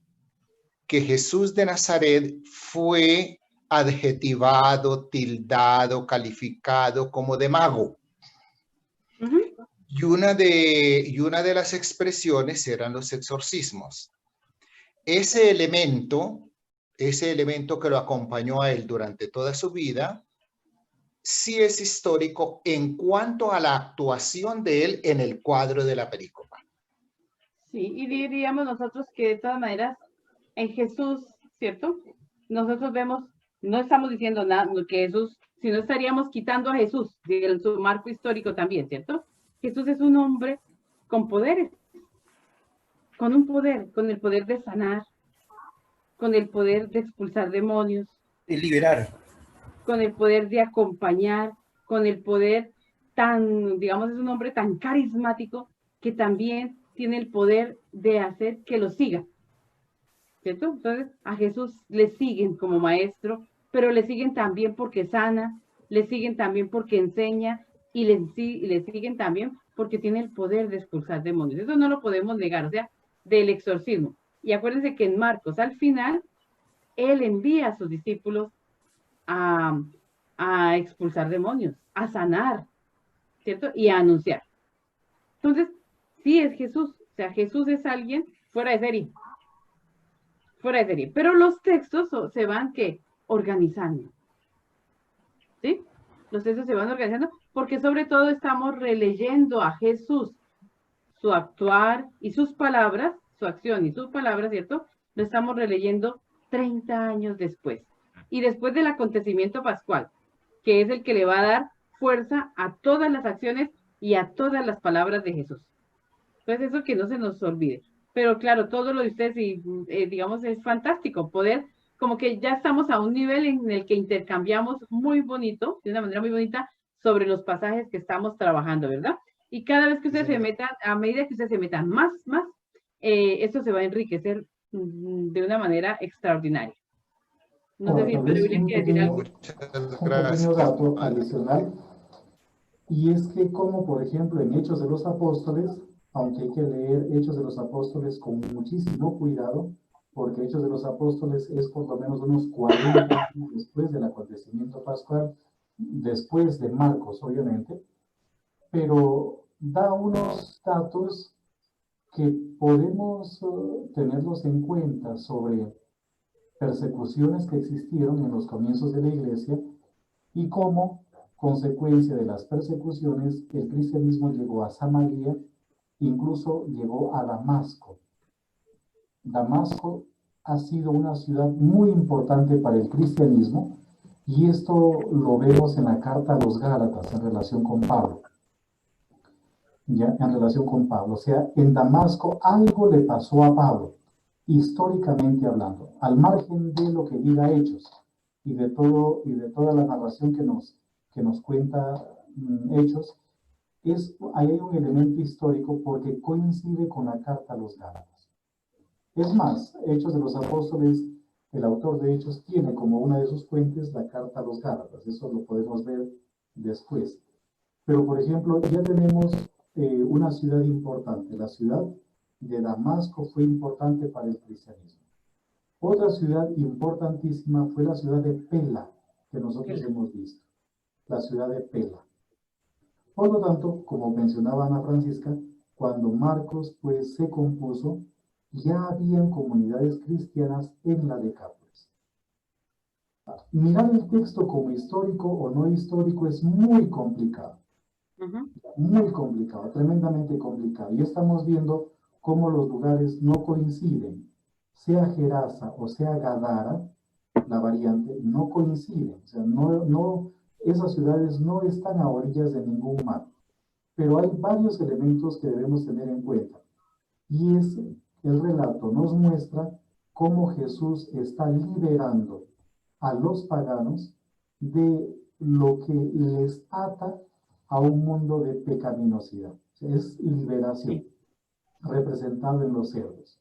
Speaker 2: que Jesús de Nazaret fue adjetivado, tildado, calificado como de mago. Y una de las expresiones eran los exorcismos. Ese elemento que lo acompañó a él durante toda su vida, sí es histórico en cuanto a la actuación de él en el cuadro de la pericopa.
Speaker 3: Sí, y diríamos nosotros que de todas maneras, en Jesús, ¿cierto? Nosotros vemos, no estamos diciendo nada que Jesús, si no estaríamos quitando a Jesús de su marco histórico también, ¿cierto? Jesús es un hombre con poderes, con un poder, con el poder de sanar, con el poder de expulsar demonios.
Speaker 19: De liberar.
Speaker 3: Con el poder de acompañar, con el poder tan, digamos, es un hombre tan carismático que también tiene el poder de hacer que lo siga. ¿Cierto? Entonces, a Jesús le siguen como maestro, pero le siguen también porque sana, le siguen también porque enseña y le siguen también porque tiene el poder de expulsar demonios. Eso no lo podemos negar, o sea, del exorcismo. Y acuérdense que en Marcos, al final, él envía a sus discípulos a expulsar demonios, a sanar, ¿cierto? Y a anunciar. Entonces, sí es Jesús, o sea, Jesús es alguien fuera de serie. Fuera de serie. Pero los textos se van, ¿qué? Organizando. ¿Sí? Los textos se van organizando porque sobre todo estamos releyendo a Jesús, su actuar y sus palabras, su acción y sus palabras, ¿cierto? Lo estamos releyendo 30 años después. Y después del acontecimiento pascual, que es el que le va a dar fuerza a todas las acciones y a todas las palabras de Jesús. Entonces, eso que no se nos olvide. Pero claro, todo lo de ustedes, digamos, es fantástico poder, como que ya estamos a un nivel en el que intercambiamos muy bonito, de una manera muy bonita, sobre los pasajes que estamos trabajando, ¿verdad? Y cada vez que ustedes se metan, a medida que ustedes se metan más, esto se va a enriquecer de una manera extraordinaria. No sé si
Speaker 4: Tal vez
Speaker 3: William quiere decir algo.
Speaker 4: un pequeño dato adicional, y es que como por ejemplo en Hechos de los Apóstoles, aunque hay que leer Hechos de los Apóstoles con muchísimo cuidado, porque Hechos de los Apóstoles es por lo menos unos 40 años después del acontecimiento pascual, después de Marcos obviamente, pero da unos datos que podemos tenerlos en cuenta sobre persecuciones que existieron en los comienzos de la iglesia y cómo, consecuencia de las persecuciones, el cristianismo llegó a Samaria, incluso llegó a Damasco. Damasco ha sido una ciudad muy importante para el cristianismo, y esto lo vemos en la carta a los Gálatas en relación con Pablo. Ya, en relación con Pablo. O sea, en Damasco algo le pasó a Pablo, históricamente hablando, al margen de lo que diga Hechos y de toda la narración que nos cuenta Hechos, ahí hay un elemento histórico porque coincide con la carta a los Gálatas. Es más, Hechos de los Apóstoles, el autor de Hechos tiene como una de sus fuentes la carta a los Gálatas. Eso lo podemos ver después. Pero, por ejemplo, ya tenemos una ciudad importante. La ciudad de Damasco fue importante para el cristianismo. Otra ciudad importantísima fue la ciudad de Pela, que nosotros hemos visto. La ciudad de Pela. Por lo tanto, como mencionaba Ana Francisca, cuando Marcos pues se compuso, ya habían comunidades cristianas en la Decápolis. Mirar el texto como histórico o no histórico es muy complicado. Muy complicado, tremendamente complicado. Y estamos viendo cómo los lugares no coinciden. Sea Gerasa o sea Gadara, la variante, no coinciden. O sea, esas ciudades no están a orillas de ningún mar. Pero hay varios elementos que debemos tener en cuenta. Y el relato nos muestra cómo Jesús está liberando a los paganos de lo que les ata a un mundo de pecaminosidad. Es liberación, representado en los cerdos.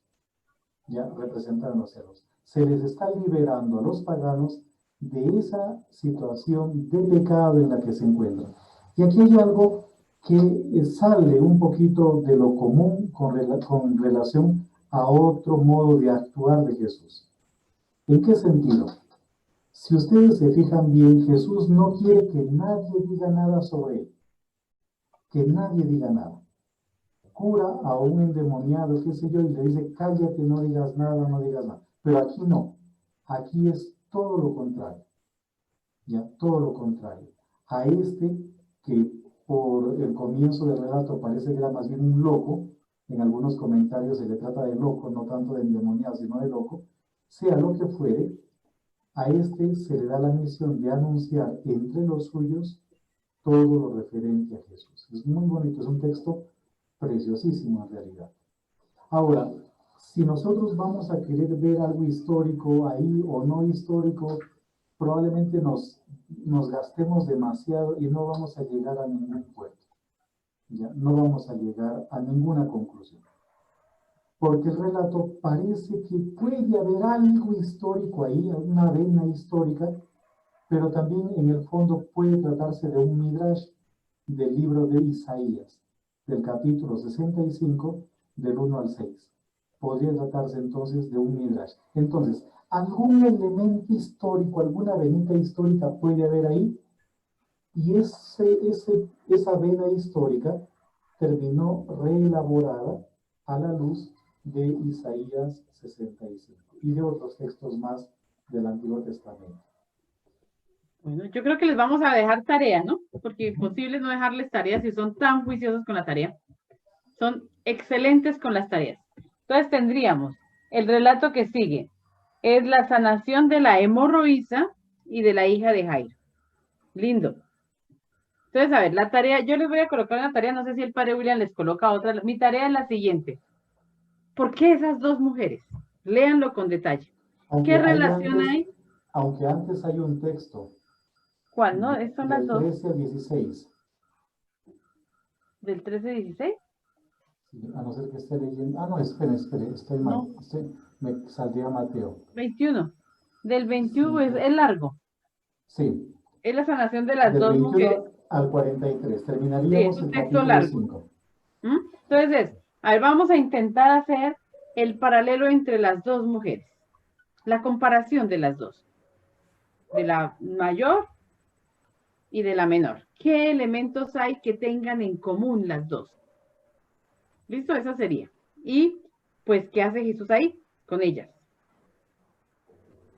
Speaker 4: Ya, representado en los cerdos. Se les está liberando a los paganos de esa situación de pecado en la que se encuentran. Y aquí hay algo que sale un poquito de lo común con relación a otro modo de actuar de Jesús. ¿En qué sentido? Si ustedes se fijan bien, Jesús no quiere que nadie diga nada sobre él. Que nadie diga nada. Cura a un endemoniado, qué sé yo, y le dice, cállate, no digas nada, no digas nada. Pero aquí no. Aquí es todo lo contrario. Ya, todo lo contrario. A que por el comienzo del relato parece que era más bien un loco, en algunos comentarios se le trata de loco, no tanto de endemoniado, sino de loco, sea lo que fuere, a se le da la misión de anunciar entre los suyos todo lo referente a Jesús. Es muy bonito, es un texto preciosísimo en realidad. Ahora, si nosotros vamos a querer ver algo histórico ahí o no histórico, probablemente nos gastemos demasiado y no vamos a llegar a ningún puerto. ¿Ya? No vamos a llegar a ninguna conclusión. Porque el relato parece que puede haber algo histórico ahí, una vena histórica, pero también en el fondo puede tratarse de un midrash del libro de Isaías, del capítulo 65, del 1 al 6. Podría tratarse entonces de un midrash. Entonces, algún elemento histórico, alguna venita histórica puede haber ahí, y esa vena histórica terminó reelaborada a la luz de Isaías 65 y de otros textos más del Antiguo Testamento.
Speaker 3: Bueno, yo creo que les vamos a dejar tarea, ¿no? Porque imposible no dejarles tareas si son tan juiciosos con la tarea. Son excelentes con las tareas. Entonces tendríamos el relato que sigue. Es la sanación de la hemorroísa y de la hija de Jairo. Lindo. Entonces, a ver, la tarea, yo les voy a colocar una tarea, no sé si el padre William les coloca otra. Mi tarea es la siguiente. ¿Por qué esas dos mujeres? Léanlo con detalle. ¿Qué relación hay?
Speaker 4: Aunque antes hay un texto.
Speaker 3: ¿Cuál, no? Son las dos.
Speaker 4: Del 13 al 16.
Speaker 3: ¿Del 13 al 16?
Speaker 4: A no ser que esté leyendo. Ah, no, espere, estoy mal.
Speaker 3: No.
Speaker 4: Me salté a Mateo.
Speaker 3: 21. Del 21 es largo.
Speaker 4: Sí.
Speaker 3: Es la sanación de las
Speaker 4: Del
Speaker 3: dos
Speaker 4: 21
Speaker 3: mujeres.
Speaker 4: Al 43. Terminaríamos
Speaker 3: sí, es un
Speaker 4: el
Speaker 3: texto
Speaker 4: capítulo
Speaker 3: largo.
Speaker 4: 5.
Speaker 3: Entonces, a ver, vamos a intentar hacer el paralelo entre las dos mujeres. La comparación de las dos. De la mayor y de la menor. ¿Qué elementos hay que tengan en común las dos? ¿Listo? Esa sería. Y, pues, ¿qué hace Jesús ahí con ellas?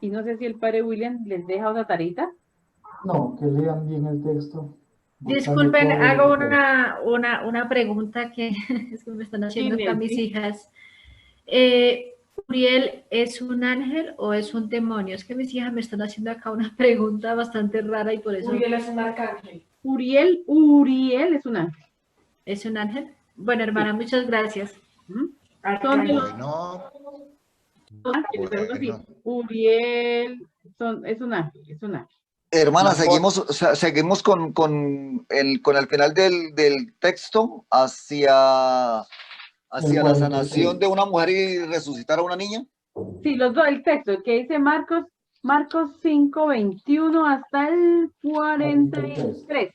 Speaker 3: Y no sé si el padre William les deja otra tarita.
Speaker 4: No, que lean bien el texto.
Speaker 17: Disculpen, hago una pregunta que, es que me están haciendo acá mis hijas. ¿Uriel es un ángel o es un demonio? Es que mis hijas me están haciendo acá una pregunta bastante rara y por eso...
Speaker 3: Uriel es un arcángel. Uriel es un ángel.
Speaker 17: ¿Es un ángel? Bueno, hermana, muchas gracias.
Speaker 3: Son de los
Speaker 2: Bueno,
Speaker 3: ángeles, algo así. Uriel es un ángel,
Speaker 14: Hermana, seguimos con el final del texto hacia la sanación de una mujer y resucitar a una niña.
Speaker 3: Sí, los dos, el texto, el que dice Marcos 5:21 hasta el 43.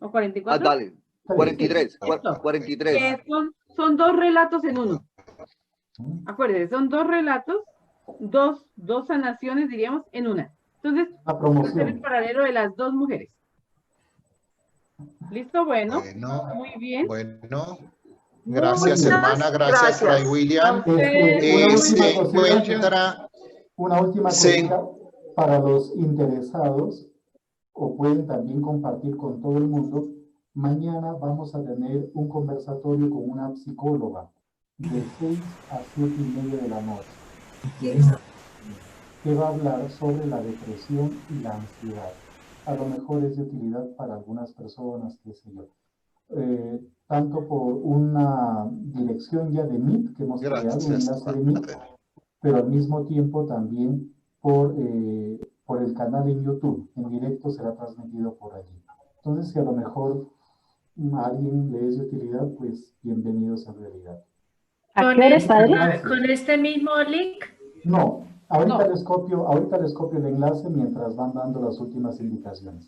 Speaker 3: ¿O 44?
Speaker 14: Dale, 43. 43.
Speaker 3: Que son dos relatos en uno. Acuérdense, son dos relatos, dos sanaciones, diríamos, en una. Entonces, vamos a hacer el paralelo de las dos mujeres. ¿Listo? Bueno, muy bien.
Speaker 2: Bueno. Gracias, hermana. Gracias, Fray William.
Speaker 4: Una última cosa para los interesados, o pueden también compartir con todo el mundo. Mañana vamos a tener un conversatorio con una psicóloga de 6 a 7:30 de la noche, que va a hablar sobre la depresión y la ansiedad. A lo mejor es de utilidad para algunas personas, qué sé yo. Tanto por una dirección ya de Meet, que hemos creado un enlace de Meet, pero al mismo tiempo también por el canal en YouTube. En directo será transmitido por allí. Entonces, si a lo mejor a alguien le es de utilidad, pues bienvenidos en realidad.
Speaker 17: ¿Con este mismo link?
Speaker 4: No, ahorita les copio el enlace mientras van dando las últimas indicaciones.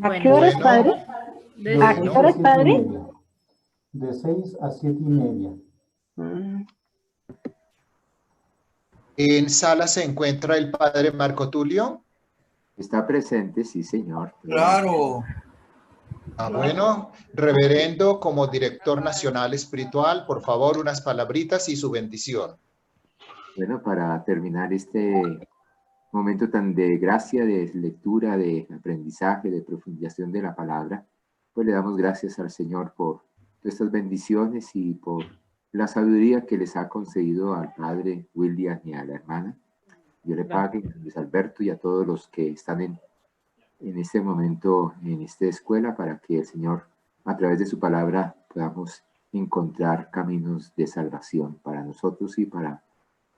Speaker 10: ¿A qué hora es, padre? ¿A qué hora es, padre?
Speaker 4: De 6 a 7:30.
Speaker 2: En sala se encuentra el padre Marco Tulio.
Speaker 19: Está presente, sí, señor.
Speaker 2: Claro. Bueno, reverendo, como director nacional espiritual, por favor, unas palabritas y su bendición.
Speaker 19: Bueno, para terminar este momento tan de gracia, de lectura, de aprendizaje, de profundización de la palabra, pues le damos gracias al Señor por estas bendiciones y por la sabiduría que les ha concedido al padre William y a la hermana. Dios le pague a Luis Alberto y a todos los que están en este momento en esta escuela, para que el Señor, a través de su palabra, podamos encontrar caminos de salvación para nosotros y para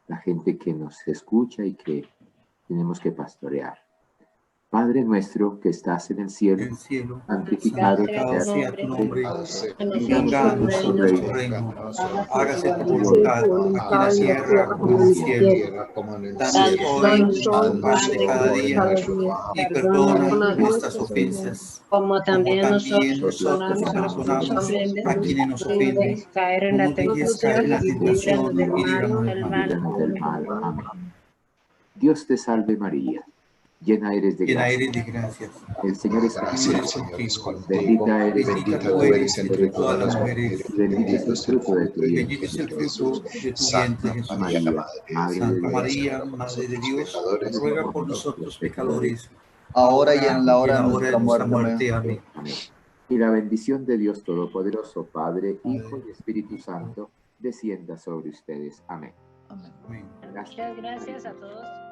Speaker 19: la gente que nos escucha y que tenemos que pastorear. Padre nuestro que estás en el cielo, santificado sea tu nombre, venga a nosotros tu reino, hágase tu voluntad, aquí en la tierra como en el cielo. Danos hoy nuestro pan de cada día y perdona nuestras ofensas, como también nosotros perdonamos a quienes nos ofenden. Caer en la tentación y líbranos del mal. Amén. Dios te salve María, llena eres de gracia. El Señor es contigo. Bendita eres entre todas las mujeres. Bendito es el fruto de tu vientre, Santa María, Madre de Dios, ruega por nosotros pecadores, ahora y en la hora de nuestra muerte. Amén. Y la bendición de Dios Todopoderoso, Padre, Hijo y Espíritu Santo, descienda sobre ustedes. Amén.
Speaker 17: Muchas gracias a todos.